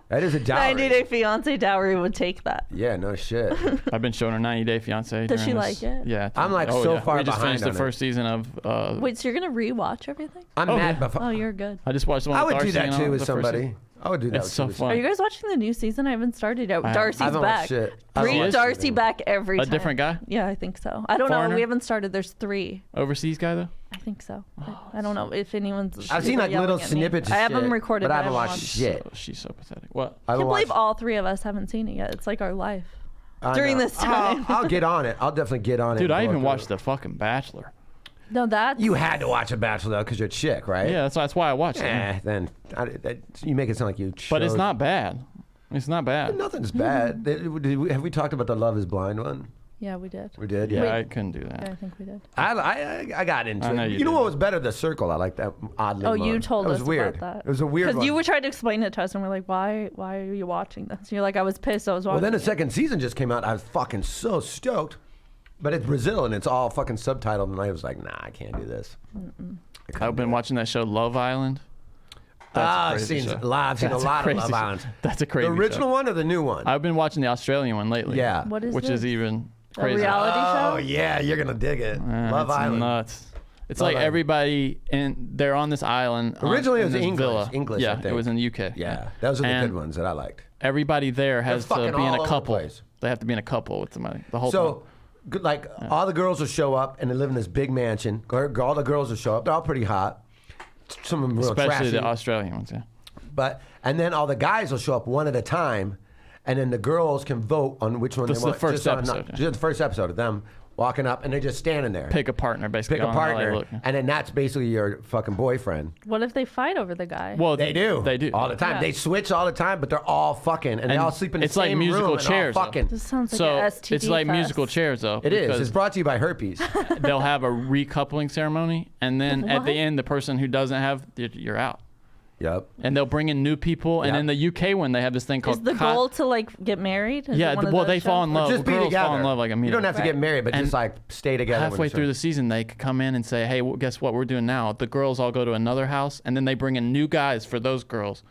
That is a dowry. 90-day fiance dowry would take that. Yeah, no shit. I've been showing her 90 Day Fiance. Does she during like it? Yeah. I'm, like, oh, so yeah. far We just behind finished the on it. first season of. Wait, so you're gonna rewatch everything? I'm mad. yeah. Oh, you're good. I just watched the one I with would do Darcy that and all, too with the first somebody. season. I would do that. It's with so you. fun. Are you guys watching the new season? I haven't started yet. I Darcy's haven't back. watched it. I haven't Bring watched Darcy it. back every A time. different guy? Yeah, I think so. I don't know. Foreigner? We haven't started. There's 3. Overseas guy, though? I think so. I don't know if anyone's. I've seen like yelling little at me. snippets. Of I haven't shit, recorded, but I haven't watched watched. shit. She's so pathetic. What? I I haven't can't believe watched. all 3 of us haven't seen it yet. It's like our life. I during know. this time. I'll get on it. I'll definitely get on it. Dude, and I go even through watched it. The fucking Bachelor. No, that's. You had to watch a Bachelor though, because you're a chick, right? Yeah, that's why I watched it. Then you make it sound like you. But it's chose- not bad. It's not bad. Nothing's bad. Have we talked about the Love Is Blind one? Yeah, we did. We did. Yeah, Yeah. I couldn't do Yeah, I that. think we did. I got into I know it. you You know did. what was better? The Circle. I like that. Oddly. Oh, you one. told That us was weird. about that. It was a weird one. Because you were trying to explain it to us, and we're like, "Why are you watching this?" And you're like, "I was pissed. I was watching." Well, then the it." second season just came out. I was fucking so stoked. But it's Brazil and it's all fucking subtitled, and I was like, nah, I can't do this. I've been watching that show Love Island. That's a I've crazy seen show. a lot of That's Love crazy show. Islands. That's a crazy The original show. one or the new one? I've been watching the Australian one lately. Yeah. What is which this? is even A crazy. reality Oh show? yeah, you're gonna dig it. Love it's Island. nuts. It's Love like Island. everybody, and they're on this island. Originally, it in was this English. Villa. English, Yeah, I think. it was in the UK. Yeah, those are the And good ones that I liked. Everybody there has to fucking be in all a over the couple. place. They have to be in a couple with somebody the whole So, time. like, all the girls will show up and they live in this big mansion. All the girls will show up. They're all pretty hot. Some of them real Especially trashy. the Australian ones. Yeah. And then all the guys will show up one at a time, and then the girls can vote on which one This they is the want. first just on- episode, yeah. Just the first episode of them walking up, and they're just standing there. Pick a partner, basically. Pick a on how they partner, look. and then that's basically your fucking boyfriend. What if they fight over the guy? Well, They do. They do all the time. Yeah. They switch all the time, but they're all fucking, and they all sleep in the it's like same musical room and all chairs, though. fucking. This sounds like So an STD it's like fest. musical chairs, though. It is. because It's brought to you by herpes. they'll have a recoupling ceremony, and then at the What? end, the person who doesn't have, you're out. Yep. And they'll bring in new people. And Yep. in the UK one, they have this thing Is called the goal to like get married? Is Yeah, it one of well, those they fall in shows? love. Just be Girls together. fall in love like you immediately. don't have to get married, but And just like stay together. when Halfway it's through over. the season, they could come in and say, "Hey, well, guess what we're doing now?" The girls all go to another house, and then they bring in new guys for those girls.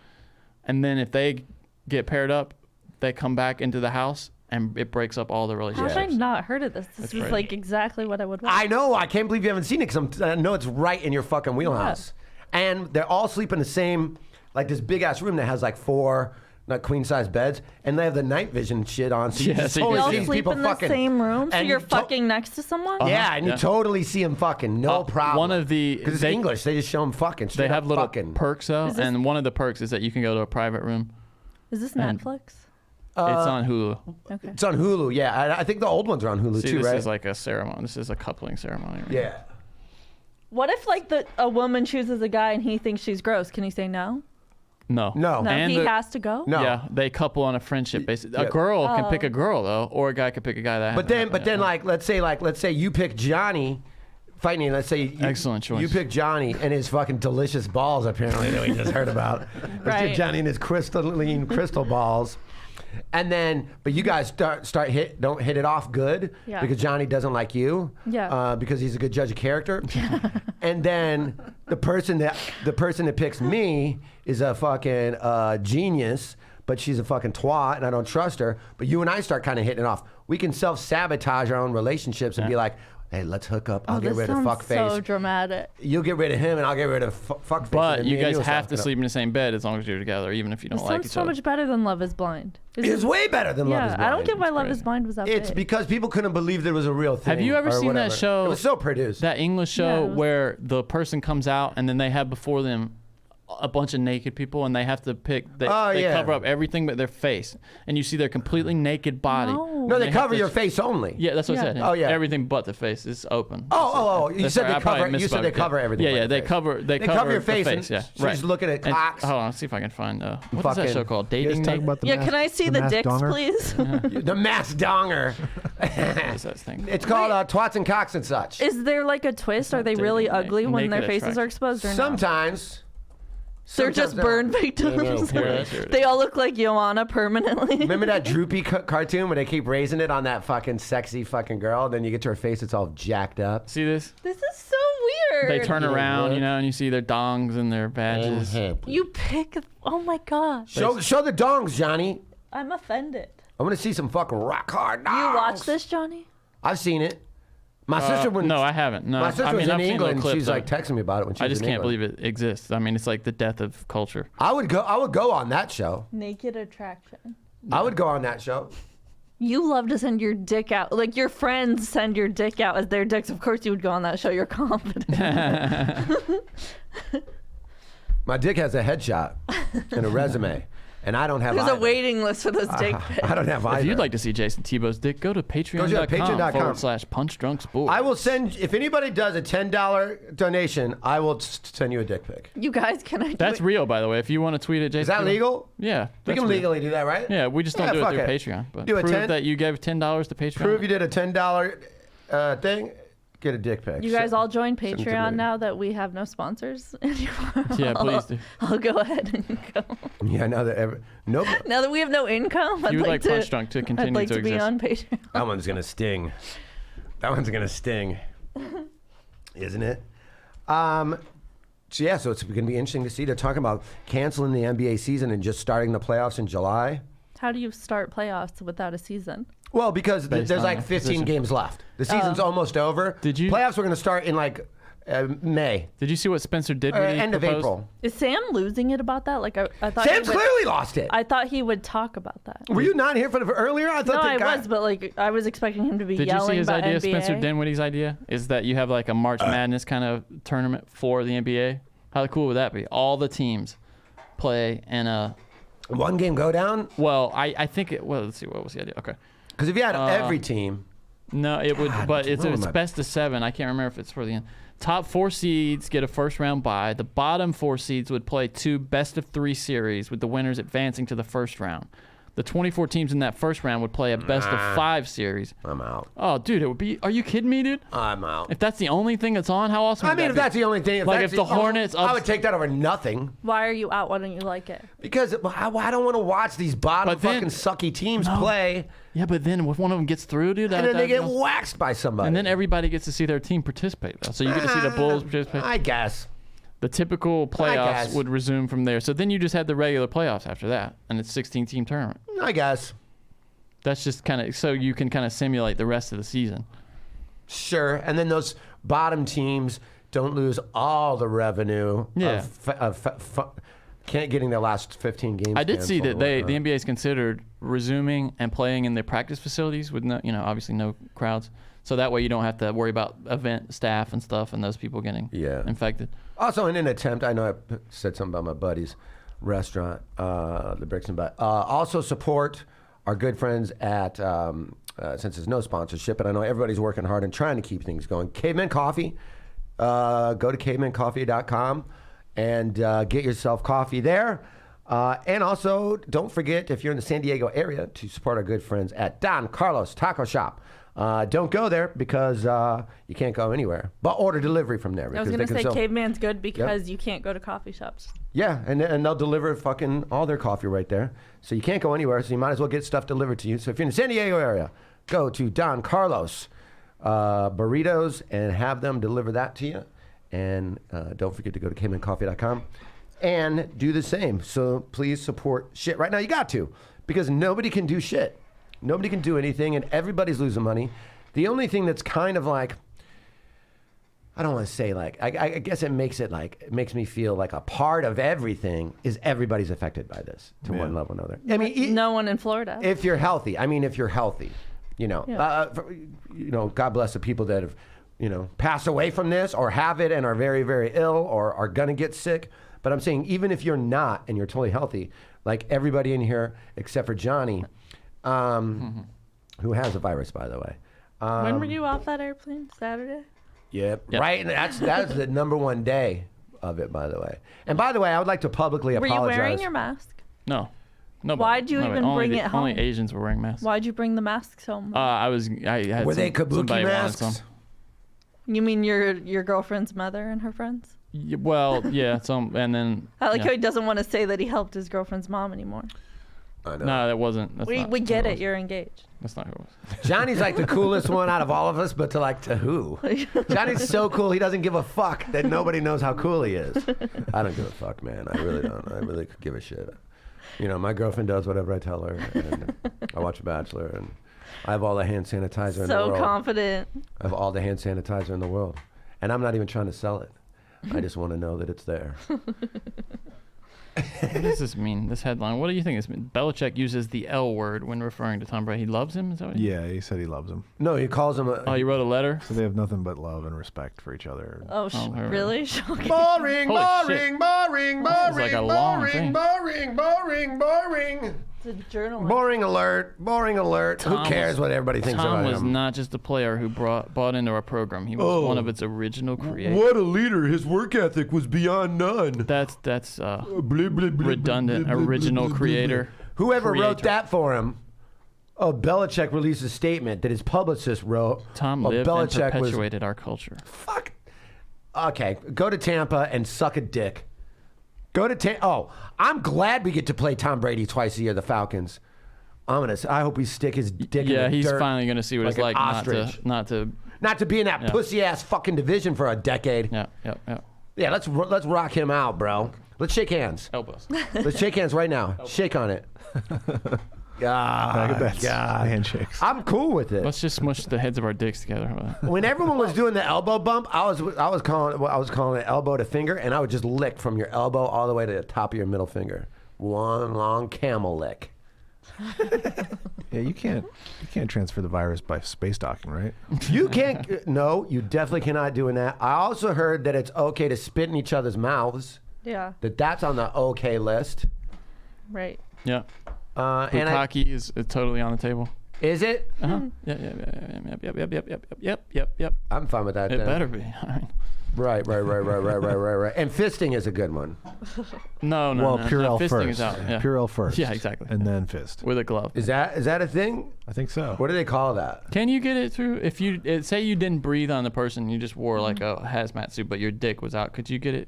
And then if they get paired up, they come back into the house, and it breaks up all the How relationships. have I not heard of this? This That's is right. like exactly what I would want. I know. I can't believe you haven't seen it because I know it's right in your fucking wheelhouse. And they're all sleep in the same, like this big ass room that has like 4 not queen size beds, and they have the night vision shit on. So you Yeah, just so you totally can Y'all see these sleep people in the fucking. same room, so and you're you to- fucking next to someone. Yeah, and Yeah. you totally see them fucking. No problem. one of the- because it's they- English, they just show them fucking. They straight have up little fucking. perks though, Is this- and one of the perks is that you can go to a private room. Is this And- Netflix? It's on Hulu. Okay. It's on Hulu. Yeah, I think the old ones are on Hulu See, too, this right? is like a ceremony. This is a coupling ceremony. Right? Yeah. What if like a woman chooses a guy and he thinks she's gross? Can he say no? No. No, And he has to go. No. Yeah, they couple on a friendship basis. Yeah. A girl can pick a girl though, or a guy can pick a guy that. But then, let's say you pick Johnny. Fighting, let's say Excellent choice. You pick Johnny and his fucking delicious balls, apparently, that we just heard about. Let's get Johnny and his crystalline crystal balls. And then, but you guys don't hit it off good because Johnny doesn't like you. Yeah. Because he's a good judge of character. And then the person that picks me is a fucking genius, but she's a fucking twat and I don't trust her. But you and I start kind of hitting it off. We can self-sabotage our own relationships and be like, hey, let's hook up. I'll get rid of fuckface. So dramatic. You'll get rid of him, and I'll get rid of fuckface. But you guys have to sleep in the same bed as long as you're together, even if you don't like each so other. much better than Love Is Blind. It's way better than Love Is Blind. I don't get why Love Is Blind was that It's big. because people couldn't believe there was a real thing. Have you ever or seen whatever. that show? It was so produced. That English show where the person comes out and then they have before them a bunch of naked people and they have to pick. They cover up everything but their face, and you see their completely naked body. No, they cover your face only. Yeah, that's what I said. Oh yeah, everything but the face is open. You said they cover. You said they cover everything. Yeah, they cover. They cover your face. The face, yeah, she's looking at cocks. Hold on, let's see if I can find. What's that show called? Dating. Can I see the dicks, please? The mass donger. It's called Twats and Cocks and Such. Is there like a twist? Are they really ugly when their faces are exposed? Or Sometimes. They're just burn victims. They all look like Joanna permanently. Remember that droopy cartoon where they keep raising it on that fucking sexy fucking girl, and then you get to her face, it's all jacked up. See this? This is so weird. They turn around, and you see their dongs and their badges. You pick. Oh my god. Show the dongs, Johnny. I'm offended. I want to see some fucking rock hard dongs. You watch this, Johnny? I've seen it. My sister wouldn't. No, I haven't. No, my sister was in I've seen England. clips She's like texting me about it when she was in I just can't England. believe it exists. I mean, it's like the death of culture. I would go on that show. Naked Attraction. I would go on that show. You love to send your dick out. Like your friends send your dick out as their dicks. Of course you would go on that show. You're confident. My dick has a headshot and a resume. And I don't have There's either. a waiting list for those dick pics. I don't have either. If you'd like to see Jason Tebow's dick, go to patreon.com/punchdrunksports. I will send, if anybody does a $10 donation, I will send you a dick pic. You guys, can I do That's it? real, by the way. If you want to tweet at Jason Is that Tebow, legal? Yeah. We can legally do that, right? Yeah, we just don't do it fuck through Patreon. But Do a prove 10 that you gave $10 to Patreon. Prove you did a $10 thing, get a dick pic. You guys all join Send it to Patreon me. now that we have no sponsors anymore. Yeah, please do. I'll go ahead and go. Yeah, now that Now that we have no income, I'd You would like like Punch Drunk to continue I'd like to to be exist. on Patreon. That one's gonna sting. That one's gonna sting, isn't it? So it's gonna be interesting to see. They're talking about canceling the NBA season and just starting the playoffs in July. How do you start playoffs without a season? Well, because Based there's on like the 15 position. games left. The season's almost over. Did you- Playoffs were gonna start in like May, Did you see what Spencer did when he end of proposed? April. Is Sam losing it about that? Like I thought. Sam's he would, clearly lost it. I thought he would talk about that. Were you not here for the earlier? I thought No, the I guy. was, but like I was expecting him to be Did you yelling see his about idea, NBA. Spencer Dinwiddie's idea? Is that you have like a March Madness kind of tournament for the NBA? How cool would that be? All the teams play in a. One game go down? Well, I think it. Well, let's see. What was the idea? Okay. Because if you had every team, No, it would. God, But it's where am I- best of 7. I can't remember if it's for the end. Top 4 seeds get a first round bye. The bottom 4 seeds would play 2 best of 3 series, with the winners advancing to the first round. The 24 teams in that first round would play a best of 5 series. I'm out. Oh, dude, it would be. Are you kidding me, dude? I'm out. If that's the only thing that's on, how awesome I would mean, that if be? that's the only thing. Like that's if the Hornets I would take that over nothing. Why are you out? Why don't you like it? Because I don't want to watch these bottom But then- fucking sucky teams play, Yeah, but then if one of them gets through, dude, and then they get that- waxed by somebody. and then everybody gets to see their team participate. Though. So you get to see the Bulls participate. I guess. The typical guess. playoffs would resume from there. So then you just had the regular playoffs after that, and it's 16-team tournament. I guess. That's just kind of so you can kind of simulate the rest of the season. Sure. And then those bottom teams don't lose all the revenue Yeah. of getting their last 15 games. I did see that canceled or the whatnot. NBA has considered resuming and playing in their practice facilities with no, obviously no crowds. So that way you don't have to worry about event staff and stuff and those people getting infected. Also, in an attempt, I know I said something about my buddy's restaurant, the Brixton, but also support our good friends at, since there's no sponsorship, and I know everybody's working hard and trying to keep things going, Caveman Coffee. Go to cavemancoffee.com and get yourself coffee there. And also, don't forget, if you're in the San Diego area, to support our good friends at Don Carlos Taco Shop. Don't go there because you can't go anywhere, but order delivery from there. I was going to say Caveman's good because you can't go to coffee shops. Yeah, and they'll deliver fucking all their coffee right there. So you can't go anywhere, so you might as well get stuff delivered to you. So if you're in the San Diego area, go to Don Carlos Burritos and have them deliver that to you. And don't forget to go to cavemancoffee.com and do the same. So please support shit. Right now you got to, because nobody can do shit. Nobody can do anything, and everybody's losing money. The only thing that's kind of like, I don't want to say like, I guess it makes me feel like a part of everything is everybody's affected by this to one level or another. I mean, no one in Florida. If you're healthy, you know, God bless the people that have, passed away from this or have it and are very, very ill or are going to get sick. But I'm saying even if you're not and you're totally healthy, like everybody in here except for Johnny, who has a virus, by the way. When were you off that airplane? Saturday? Yep. Right. And that's the number one day of it, by the way. And by the way, I would like to publicly apologize. Were you wearing your mask? No. Nobody. Why'd you even bring it home? Only Asians were wearing masks. Why'd you bring the masks home? I had were they kabuki masks? You mean your girlfriend's mother and her friends? Well, yeah. And then I like how he doesn't want to say that he helped his girlfriend's mom anymore. I know. No, that wasn't. We get it. You're engaged. That's not who it was. Johnny's like the coolest one out of all of us, but to who? Johnny's so cool, he doesn't give a fuck that nobody knows how cool he is. I don't give a fuck, man. I really don't. I really could give a shit. My girlfriend does whatever I tell her, and I watch Bachelor, and I have all the hand sanitizer in the world. So confident. I have all the hand sanitizer in the world, and I'm not even trying to sell it. I just want to know that it's there. What does this mean, this headline? What do you think this means? Belichick uses the L word when referring to Tom Brady. He loves him? Is that what Yeah, he said he loves him. No, he calls him he wrote a letter? So they have nothing but love and respect for each other. Really? Shocking. Boring, boring, boring, This is like a long thing. boring. It's a journalist. Boring alert. Who cares what everybody thinks Tom about was him? not just a player who bought into our program. He was one of its original creators. What a leader. His work ethic was beyond none. That's redundant. Original creator. Whoever wrote that for him, Belichick released a statement that his publicist wrote. Tom lived and perpetuated our culture. Fuck. Okay, go to Tampa and suck a dick. Go to Tampa. Oh, I'm glad we get to play Tom Brady twice a year, the Falcons. I hope we stick his dick in the dirt. Yeah, he's finally going to see what it's like not to be in that pussy-ass fucking division for a decade. Yeah. Yeah, let's rock him out, bro. Let's shake hands. Elbows. Let's shake hands right now. Shake on it. God. Handshakes. I'm cool with it. Let's just smush the heads of our dicks together. When everyone was doing the elbow bump, I was calling it elbow to finger, and I would just lick from your elbow all the way to the top of your middle finger. One long camel lick. Yeah, you can't transfer the virus by space docking, right? You can't. No, you definitely cannot do that. I also heard that it's okay to spit in each other's mouths. Yeah. That's on the okay list. Right. Yeah. And hockey is totally on the table. Is it? Uh-huh. Yep. I'm fine with that. It then. better be. Right. And fisting is a good one. No. Well, Purell fisting first. is out. Yeah. Purell first. Yeah, exactly. And then fist. With a glove. Is that a thing? I think so. What do they call that? Can you get it through if you say you didn't breathe on the person, you just wore like a hazmat suit, but your dick was out? Could you get it?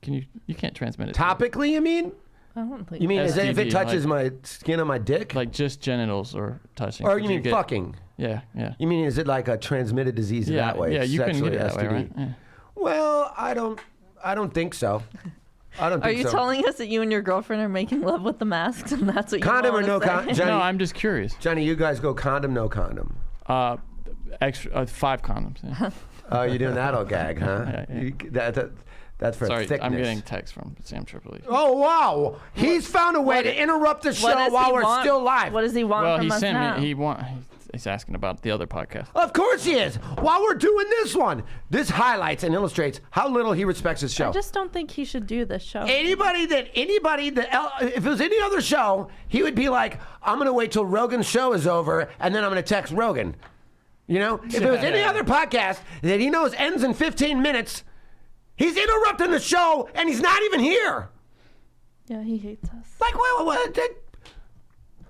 You can't transmit it. Topically, you mean? I don't think. You mean STD, if it touches my skin on my dick? Like just genitals or touching? Or you mean fucking? Yeah. You mean is it like a transmitted disease that way? Yeah, you can get it that STD? way, right? Yeah. Well, I don't think so. Are you telling us that you and your girlfriend are making love with the masks, and that's what condom you or no condom? Johnny, No, I'm just curious. Johnny, you guys go condom, no condom. Extra 5 condoms. Yeah. Oh, you're doing that old gag, huh? Yeah. That's for Sorry, thickness. I'm getting text from Sam Tripoli. Oh wow, he's found a way to interrupt the show while we're still live. What does he want from us now? He's asking about the other podcast. Of course he is. While we're doing this one, this highlights and illustrates how little he respects his show. I just don't think he should do this show. Anybody that if it was any other show, he would be like, I'm gonna wait till Rogan's show is over and then I'm gonna text Rogan. You know, if it was any other podcast that he knows ends in 15 minutes, he's interrupting the show and he's not even here. Yeah, he hates us. Like, what?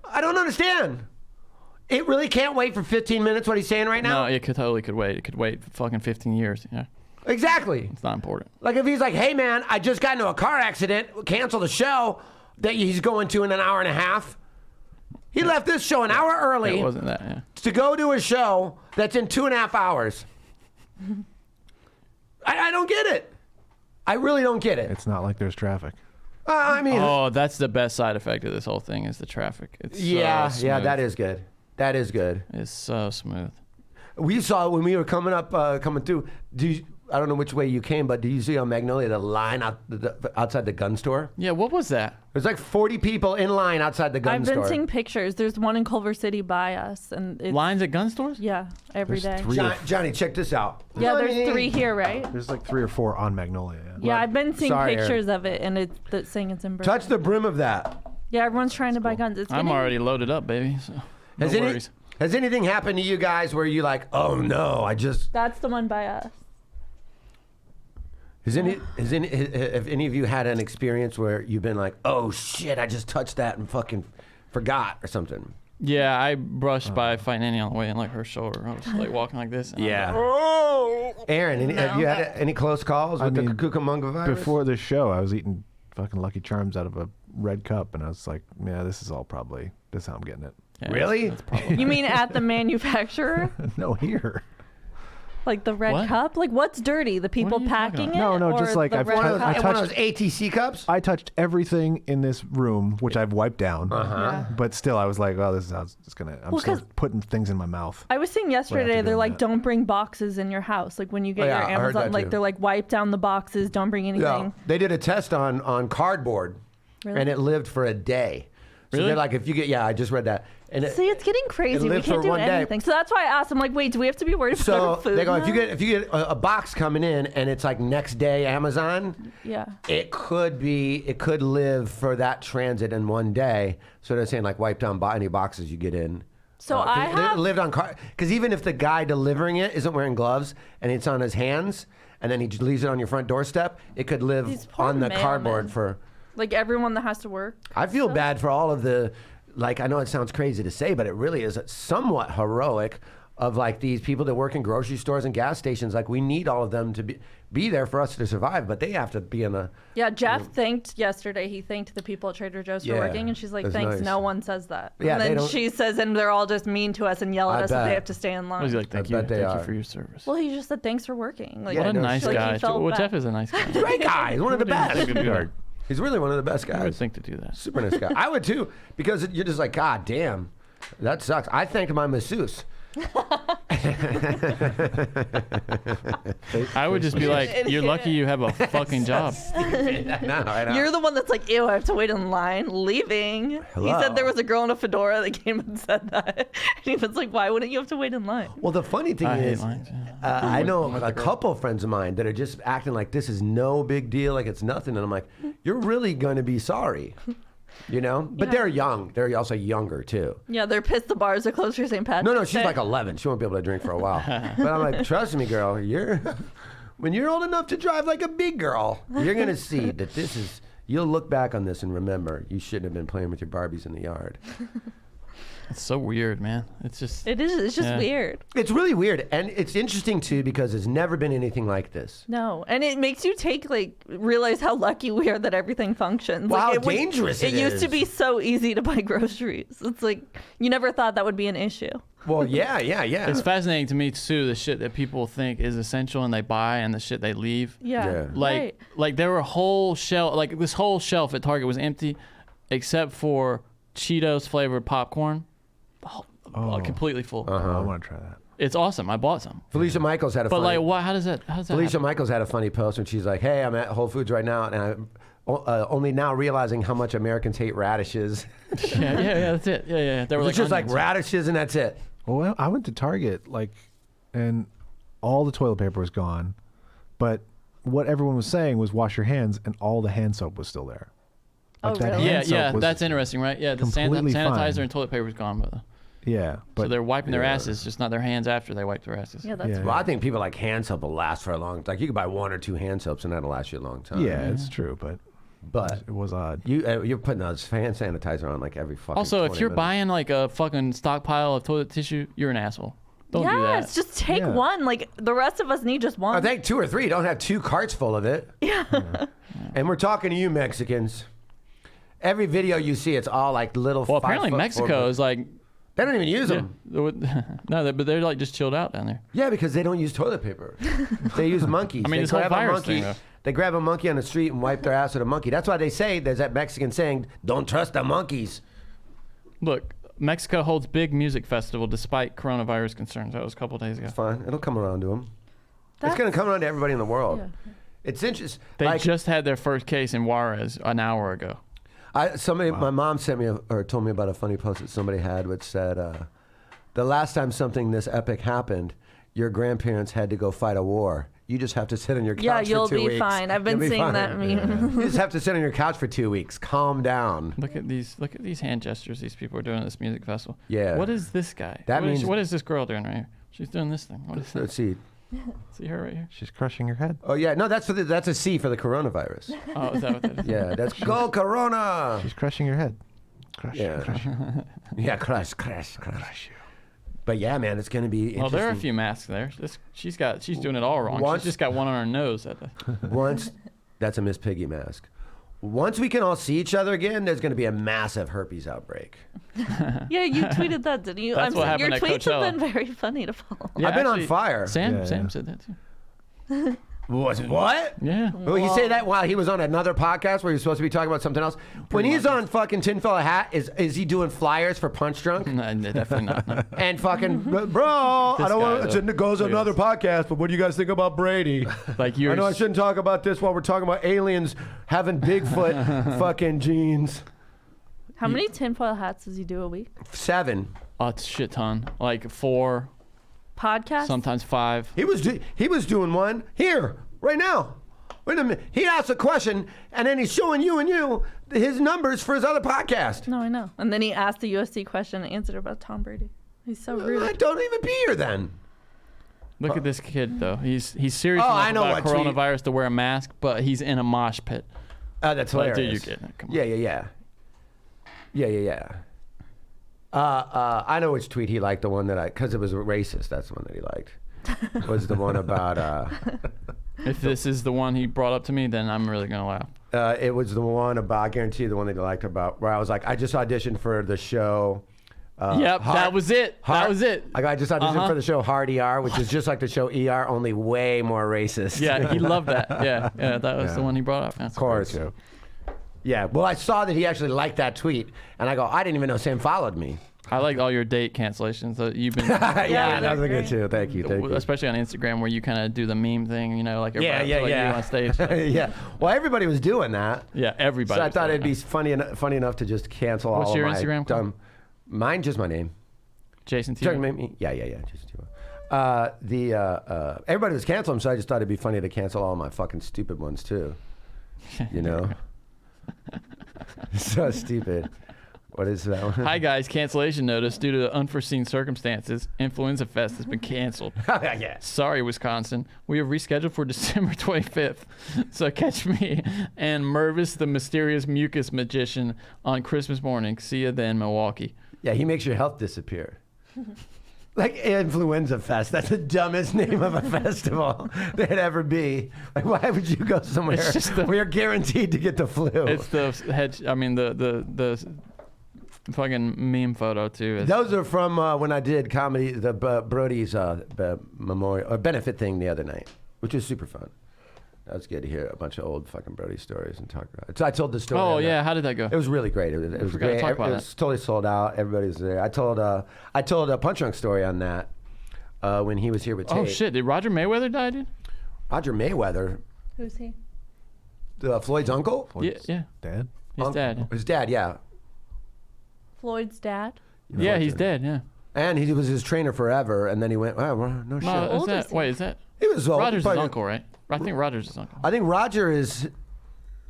I don't understand. It really can't wait for 15 minutes, what he's saying right now? No, it totally could wait. It could wait for fucking 15 years. Yeah. Exactly. It's not important. Like if he's like, hey man, I just got into a car accident, cancel the show that he's going to in an hour and a half. He left this show an hour early It wasn't that, yeah. to go to a show that's in 2.5 hours. I don't get it. I really don't get it. It's not like there's traffic. I mean, Oh, that's the best side effect of this whole thing is the traffic. It's yeah, so yeah, smooth. that is good. That is good. It's so smooth. We saw when we were coming through. I don't know which way you came, but do you see on Magnolia the line outside the gun store? Yeah, what was that? There's like 40 people in line outside the gun I've store. been seeing pictures. There's one in Culver City by us, and it's, Lines at gun stores? yeah, every There's day. three. Johnny, check this out. Yeah, there's 3 here, right? There's like 3 or 4 on Magnolia. Yeah. Yeah, I've been seeing sorry, pictures of it, and it's saying it's in Berkeley. Touch the brim of that. Yeah, everyone's trying to buy guns. It's I'm getting- already loaded up, baby. So no worries. Has anything happened to you guys where you like, oh no, That's the one by us. have any of you had an experience where you've been like, oh shit, I just touched that and fucking forgot or something? Yeah, I brushed by Fighting Annie on the way in like her shoulder. I was like walking like this. And I was like, Oh. Aaron, have you had any close calls with the Cucamonga virus? Before this show, I was eating fucking Lucky Charms out of a red cup, and I was like, yeah, this is how I'm getting it. yeah, Really? that's probably- You mean at the manufacturer? No, here. Like the red What? cup? Like what's dirty? The people are you talking packing it? about? No, just or like the I've red tried- cup? I One of touched- those ATC cups? I touched everything in this room, which I've wiped down. Uh-huh. But still, I was like, oh, this is how it's gonna. I'm Well, still 'cause- putting things in my mouth. I was seeing yesterday, doing they're like, that. don't bring boxes in your house. Like when you get Oh, yeah, your I heard Amazon, that like too. they're like, wipe down the boxes, don't bring anything. Yeah. They did a test on cardboard, Really? and it lived for a day. So Really? they're like, if you get, I just read that. And See, it's getting crazy. We lived for can't do one day. anything. So that's why I asked. I'm like, wait, do we have to be worried about so our food? they go, now? if you get a box coming in and it's like next day Amazon, Yeah. it could live for that transit in one day. So they're saying like wipe down any boxes you get in. So I have. It lived on car because even if the guy delivering it isn't wearing gloves and it's on his hands and then he just leaves it on your front doorstep, it could live These poor on the mailmen. cardboard for. Like everyone that has to work. I feel bad for all of the, like, I know it sounds crazy to say, but it really is somewhat heroic of like these people that work in grocery stores and gas stations. Like we need all of them to be there for us to survive, but they have to be in a. Yeah, Jeff thanked yesterday. He thanked the people at Trader Joe's for Yeah, working, and she's like, that's "Thanks." nice. No one says that. Yeah, and they then don't- she says, and they're all just mean to us and yell at I us if bet. they have to stay in line. I was like, thank I you. bet they Thank you are. for your service. Well, he just said, "Thanks for working." Like, Yeah, What a no nice shit. Like, he guy. felt Well, bad. Jeff is a nice guy. Great guy. He's one of the Who wouldn't best. think to do that? He's really one of the best I would guys. think to do that. Super nice guy. I would too, because you're just like, God damn, that sucks. I thanked my masseuse. I would just be like, you're lucky you have a fucking job. No, I know. You're the one that's like, "Ew, I have to wait in line." Leaving. He Hello. said there was a girl in a fedora that came and said that, and he was like, "Why wouldn't you have to wait in line?" Well, the funny thing I hate is, lines, yeah. I know a couple of friends of mine that are just acting like this is no big deal, like it's nothing, and I'm like, you're really going to be sorry, you know? But Yeah. they're young. They're also younger too. Yeah, they're pissed the bars are closed for St. Patrick's No, she's Day. like 11. She won't be able to drink for a while. But I'm like, trust me, girl. When you're old enough to drive like a big girl, you're gonna see that this is. You'll look back on this and remember you shouldn't have been playing with your Barbies in the yard. It's so weird, man. It's just. It is. It's just Yeah. weird. It's really weird, and it's interesting too because it's never been anything like this. No, and it makes you realize how lucky we are that everything functions. Wow, Like, how dangerous it used to is. be so easy to buy groceries. It's like you never thought that would be an issue. Well, yeah. It's fascinating to me too, the shit that people think is essential and they buy and the shit they leave. Yeah. Yeah. Like there were whole shelf, like this whole shelf at Target was empty, except for Cheetos flavored popcorn, completely full. I want to try that. It's awesome. I bought some. Felicia Michaels had a But funny. like, what? How does that? Felicia happen? Michaels had a funny post when she's like, "Hey, I'm at Whole Foods right now, and I'm only now realizing how much Americans hate radishes. Yeah, that's it. Yeah. They were It's like just like onions. radishes, and that's it." Well, I went to Target, and all the toilet paper was gone, but what everyone was saying was wash your hands, and all the hand soap was still there. Oh, really? Yeah, hand soap was that's interesting, right? Yeah, the completely sanitizer fine. and toilet paper is gone, but Yeah, but so they're wiping their asses, just not their hands after they wipe their asses. Yeah, that's Yeah. Well, I think people like hand soap will last for a long. Like you can buy 1 or 2 hand soaps, and that'll last you a long time. yeah, it's true. But It was odd. you're putting those hand sanitizer on like every fucking. Also, if 20 you're minutes. buying like a fucking stockpile of toilet tissue, you're an asshole. Don't do that. Yes, just take Yeah. one. Like the rest of us need just one. I think 2 or 3. Don't have 2 carts full of it. Yeah. And we're talking to you Mexicans. Every video you see, it's all like little. Well, apparently 5 foot Mexico 4 is like, They don't even use yeah, them. no, but they're like just chilled out down there. Yeah, because they don't use toilet paper. They use monkeys. I mean, they this whole grab a virus monkey. thing, though. They grab a monkey on the street and wipe their ass with a monkey. That's why they say there's that Mexican saying, "Don't trust the monkeys." Look, Mexico holds big music festival despite coronavirus concerns. That was a couple days ago. It's fine. It'll come around to them. It's That's- going to come around to everybody in the world. Yeah. It's interesting. They like, just had their first case in Juarez an hour ago. my mom sent me or told me about a funny post that somebody had, which said, "The last time something this epic happened, your grandparents had to go fight a war. You just have to sit on your couch Yeah, you'll for 2 be weeks. fine. I've been You'll be seeing fine. that meme. You just have to sit on your couch for 2 weeks. Calm down." Look at these hand gestures these people are doing at this music festival. Yeah. What is this guy? That means- what is this girl doing right here? She's doing this thing. What is that? Let's see. See her right here? She's crushing her head. Oh yeah, no, that's a C for the coronavirus. Oh, is that what that is? Yeah, that's go Corona. She's crushing her head. Crush, Yeah. crush. Yeah, crush. But yeah, man, it's gonna be interesting. Well, there are a few masks there. She's doing it all wrong. Once- She's just got one on her nose. Once, that's a Miss Piggy mask. Once we can all see each other again, there's gonna be a massive herpes outbreak. Yeah, you tweeted that, didn't you? That's what happened your at tweets Coachella. have been very funny to follow. Yeah, I've been on actually, fire. Sam Yeah, Sam yeah. said that too. What? Yeah. Well, he say that while he was on another podcast where he was supposed to be talking about something else. When he's on fucking Tinfoil Hat, is he doing flyers for Punch Drunk? No, definitely not. No. And fucking, bro, I This don't guy, want though. it goes on Look at another podcast, but what do you guys think about Brady? Like you're. I know I shouldn't talk about this while we're talking about aliens having Bigfoot fucking genes. How many tinfoil hats does he do a week? 7. Oh, it's a shit ton. Like 4, Podcast? sometimes 5. He was doing one here right now. Wait a minute. He asked a question and then he's showing you his numbers for his other podcast. No, I know. And then he asked the USC question and answered about Tom Brady. He's so I rude. don't even be here then. Look at this kid though. He's serious Oh, enough I know about what tweet. coronavirus to wear a mask, but he's in a mosh pit. That's Like, hilarious. dude, you get it. Come on. Yeah. I know which tweet he liked. The one that because it was racist. That's the one that he liked. Was the one about. If this is the one he brought up to me, then I'm really gonna laugh. It was the one about. I guarantee you, the one that he liked about where I was like, I just auditioned for the show. Yep, that was it. That was it. I just auditioned for the show Hard ER, which is just like the show ER, only way more racist. Yeah, he loved that. Yeah, that was the one he brought up. That's Of course. Yeah. Well, I saw that he actually liked that tweet, and I go, I didn't even know Sam followed me. I like all your date cancellations that you've been, Yeah, that was they're good too. Thank you. especially on Instagram, where you kind of do the meme thing. You know, like everybody like you on stage. Yeah. Well, everybody was doing that. Yeah, everybody. So I was thought doing it'd be that. funny enough to just cancel What's all your of my Instagram called? dumb. Mine, just my name. Jason T. Yeah. Just everybody was canceling them, so I just thought it'd be funny to cancel all my fucking stupid ones too. You know. So stupid. What is that one? Hi guys, cancellation notice due to unforeseen circumstances. Influenza Fest has been canceled. Yeah. Sorry, Wisconsin. We have rescheduled for December 25th. So catch me and Mervis, the mysterious mucus magician, on Christmas morning. See you then, Milwaukee. Yeah, he makes your health disappear. Like Influenza Fest. That's the dumbest name of a festival there'd ever be. Like, why would you go somewhere It's just the- where you're guaranteed to get the flu? It's the head. I mean the fucking meme photo too. Those are from when I did comedy, the Brody's memorial or benefit thing the other night, which was super fun. That was good to hear a bunch of old fucking Brody stories and talk about it. So I told the story. Oh on yeah, that. how did that go? It was really great. It was forgot to great. talk about It was totally sold out. Everybody was there. I told a Punch Drunk story on that when he was here with Tate. Oh shit! Did Roger Mayweather die, dude? Roger Mayweather, Who's he? Floyd's uncle. Yeah. Dad? His dad. Yeah. His dad, yeah. Floyd's dad? Yeah, he's dead. Yeah. And he was his trainer forever, and then he went, oh, well, no shit. No, old is he? wait, is that He was old. Roger's his Probably- uncle, right? I think Roger's his uncle. I think Roger is.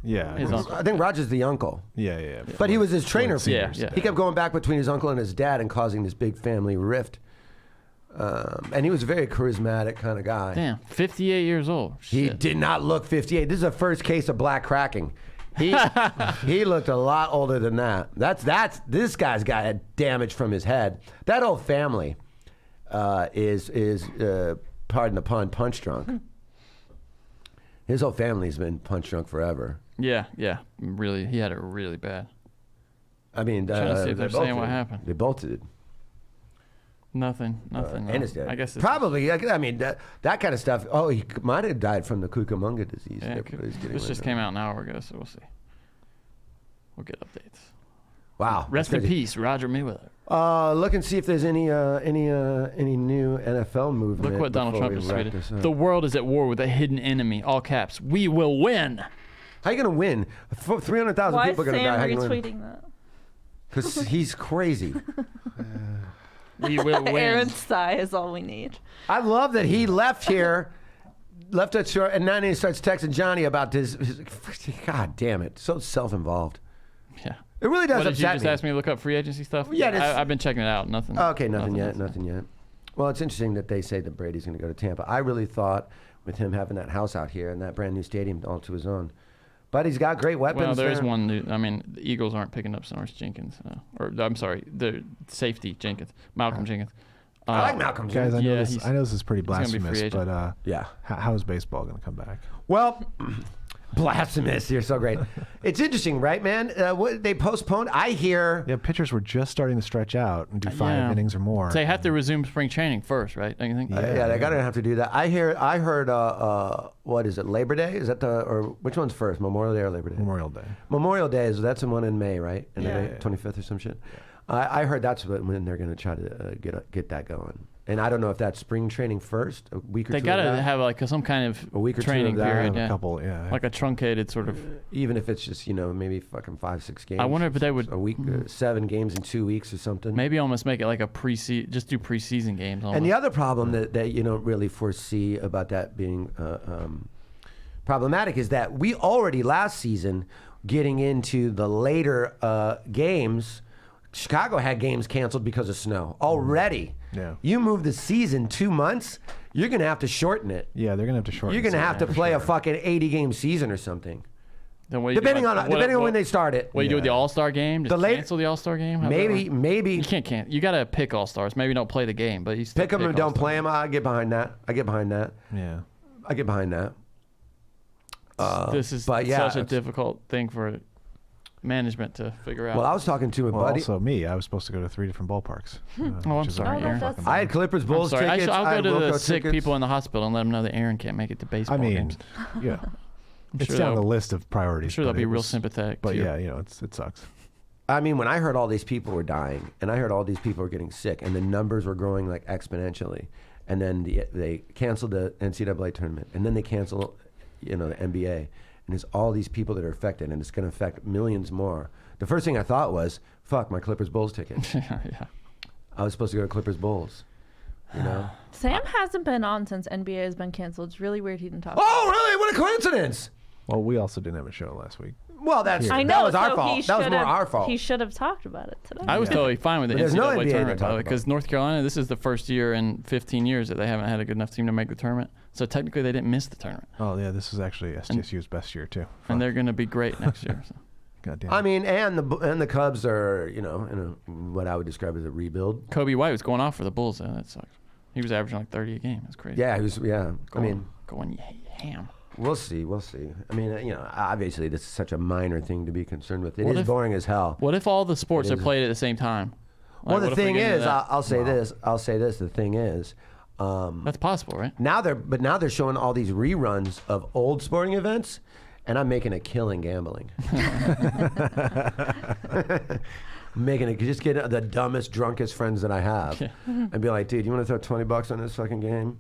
Yeah. His uncle. I think Roger's the uncle. Yeah. But he was his trainer for Yeah, years. yeah. He kept going back between his uncle and his dad and causing this big family rift. And he was a very charismatic kind of guy. Damn, 58 years old. He Shit. did not look 58. This is the first case of black cracking. He looked a lot older than that. This guy's got damage from his head. That whole family is pardon the pun, punch drunk. His whole family's been punch drunk forever. Yeah. Really, he had it really bad. I mean, Trying to see if they're saying what did. happened. They both did. Nothing. And his dad. I guess it's probably. I mean, that kind of stuff. Oh, he might have died from the Cucamonga disease. Yeah, this just came out an hour ago, so we'll see. We'll get updates. Wow. Rest in peace, Roger Mayweather. Look and see if there's any new NFL movement. Look what Donald before Trump we just wrap tweeted. this up. The world is at war with a hidden enemy. All caps. We will win. How you gonna win? 300,000 Why people is are gonna die. How Sam you gonna win? retweeting that? Because he's crazy. We will win. Aaron's sigh is all we need. I love that he left here, left at short, and now he starts texting Johnny about this. God damn it, so self-involved. Yeah. It really does What, did you upset just me. ask me to look up free agency stuff? Yeah, I've been checking it out. Nothing. Okay, nothing yet. else. Nothing yet. Well, it's interesting that they say that Brady's going to go to Tampa. I really thought with him having that house out here and that brand new stadium all to his own. But he's got great weapons. Well, there's there. one new. I mean, the Eagles aren't picking up Sonoris Jenkins, or I'm sorry, the safety Jenkins, Malcolm Jenkins. I like Malcolm Guys, Jenkins. I know this is pretty gonna be free blasphemous, agent. but Yeah. how is baseball going to come back? Well, blasphemous. You're so great. It's interesting, right, man? What they postponed. I hear. Yeah, pitchers were just starting to stretch out and do 5 Yeah. innings or more. They have to resume spring training first, right? Don't you think? Yeah, they're gonna have to do that. I heard. What is it? Labor Day? Is that or which one's first? Memorial Day or Labor Day? Memorial Day. Memorial Day that's the one in May, right? In Yeah. 25th or some shit. I heard that's when they're gonna try to get that going. And I don't know if that's spring training first, a week or They two. gotta of that, have like some kind of a week or training two of that. period, A yeah. couple, yeah. Like a truncated sort of. Even if it's just maybe fucking 5-6 games. I wonder if they would a week, 7 games in 2 weeks or something. maybe almost make it like a just do preseason games. Almost. And the other problem that you don't really foresee about that being problematic is that we already last season getting into the later games. Chicago had games canceled because of snow already. Yeah. You move the season 2 months, you're going to have to shorten it. Yeah, they're going to have to shorten. You're going to it, have to for play a sure. fucking 80-game season or something. Then what do you do, Depending like- on when they start it. What do you do with the All-Star game? Just cancel the All-Star game? How's that work? Maybe. You can't. You gotta pick All-Stars. Maybe don't play the game, but you still Pick them and don't All-Stars. play them. I get behind that. Yeah. I get behind that. This is but yeah, such a it's- difficult thing for management to figure out. Well, I was talking to a Well, buddy. also me. I was supposed to go to 3 different ballparks. I'm which is sorry, already Aaron. fucking I had bad. Clippers I'm Bulls sorry. tickets. I'll I had go to the Wilco sick tickets. people in the hospital and let them know that Aaron can't make it to baseball I mean, games. yeah, it's sure down the they'll- list of priorities. I'm sure but they'll be it real was- sympathetic. But to you. yeah, it sucks. I mean, when I heard all these people were dying, and I heard all these people were getting sick, and the numbers were growing like exponentially, and then they canceled the NCAA tournament, and then they canceled, the NBA, and there's all these people that are affected, and it's going to affect millions more. The first thing I thought was, fuck, my Clippers Bulls ticket. yeah. I was supposed to go to Clippers Bulls. Sam hasn't been on since NBA has been canceled. It's really weird he didn't talk. Oh, really? What a coincidence! Well, we also didn't have a show last week. Well, that I know. was our so fault. he That was more should've- our fault. He should have talked about it today. I was totally fine with the But there's no NCAA NBA to tournament, talk though, because about. North Carolina, this is the first year in 15 years that they haven't had a good enough team to make the tournament. So technically, they didn't miss the tournament, Oh yeah, this is actually SDSU's best year too. and they're going to be great next year. So. God damn. I mean, and the Cubs are, in what I would describe as a rebuild. Kobe White was going off for the Bulls, though. That sucks. He was averaging like 30 a game. That's crazy. Yeah, he was. Yeah, Going ham. We'll see. I mean, obviously, this is such a minor thing to be concerned with. It What is if- boring as hell. What if all the sports It are is. played at the same time? Well, Like, the what if we thing get into is, that? I'll say this. I'll say this. The thing is, That's possible, right? now they're showing all these reruns of old sporting events, and I'm making a killing gambling. Just get the dumbest, drunkest friends that I have, and be like, dude, you want to throw $20 on this fucking game?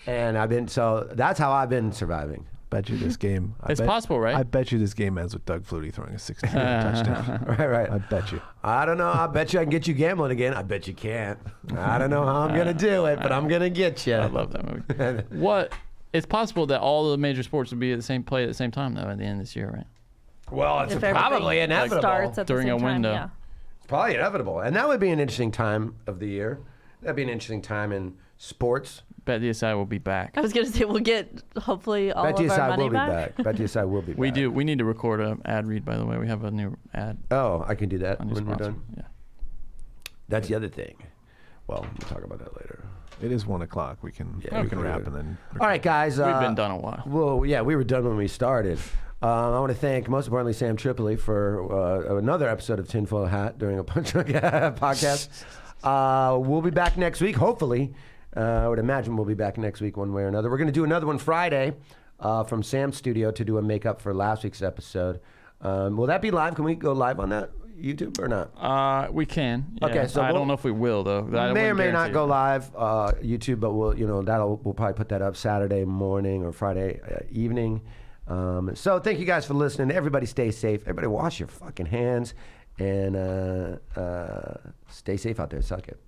And so that's how I've been surviving. bet you this game. It's possible, right? I bet you this game ends with Doug Flutie throwing a 16-yard touchdown. Right. I bet you. I don't know. I bet you I can get you gambling again. I bet you can't. I don't know how I'm gonna do it, but I'm gonna get you. I love that movie. What? It's possible that all the major sports would be at the same play at the same time, though, at the end of this year, right? Well, it's If probably everything inevitable. starts at During the a same time, window. yeah. It's probably inevitable, and that would be an interesting time of the year. That'd be an interesting time in sports. BetDSI will be back. I was gonna say we'll get hopefully all of our BetDSI money will be back. back. BetDSI will be back. We do. We need to record an ad read, by the way. We have a new ad. Oh, I can do that A new when we're sponsor. done. Yeah. That's the other thing. Well, we'll talk about that later. It is 1 o'clock. We can Yeah, we can we wrap could. and then. All right, guys. We've been done a while. Well, yeah, we were done when we started. I want to thank, most importantly, Sam Tripoli for another episode of Tinfoil Hat during a Punch Drunk podcast. We'll be back next week, hopefully. I would imagine we'll be back next week one way or another. We're going to do another one Friday from Sam's studio to do a makeup for last week's episode. Will that be live? Can we go live on that YouTube or not? We can. Yeah. Okay, so I we'll- don't know if we will though. I May or wouldn't may not guarantee go it. live YouTube, but we'll probably put that up Saturday morning or Friday evening. So thank you guys for listening. Everybody stay safe. Everybody wash your fucking hands and stay safe out there. Suck it.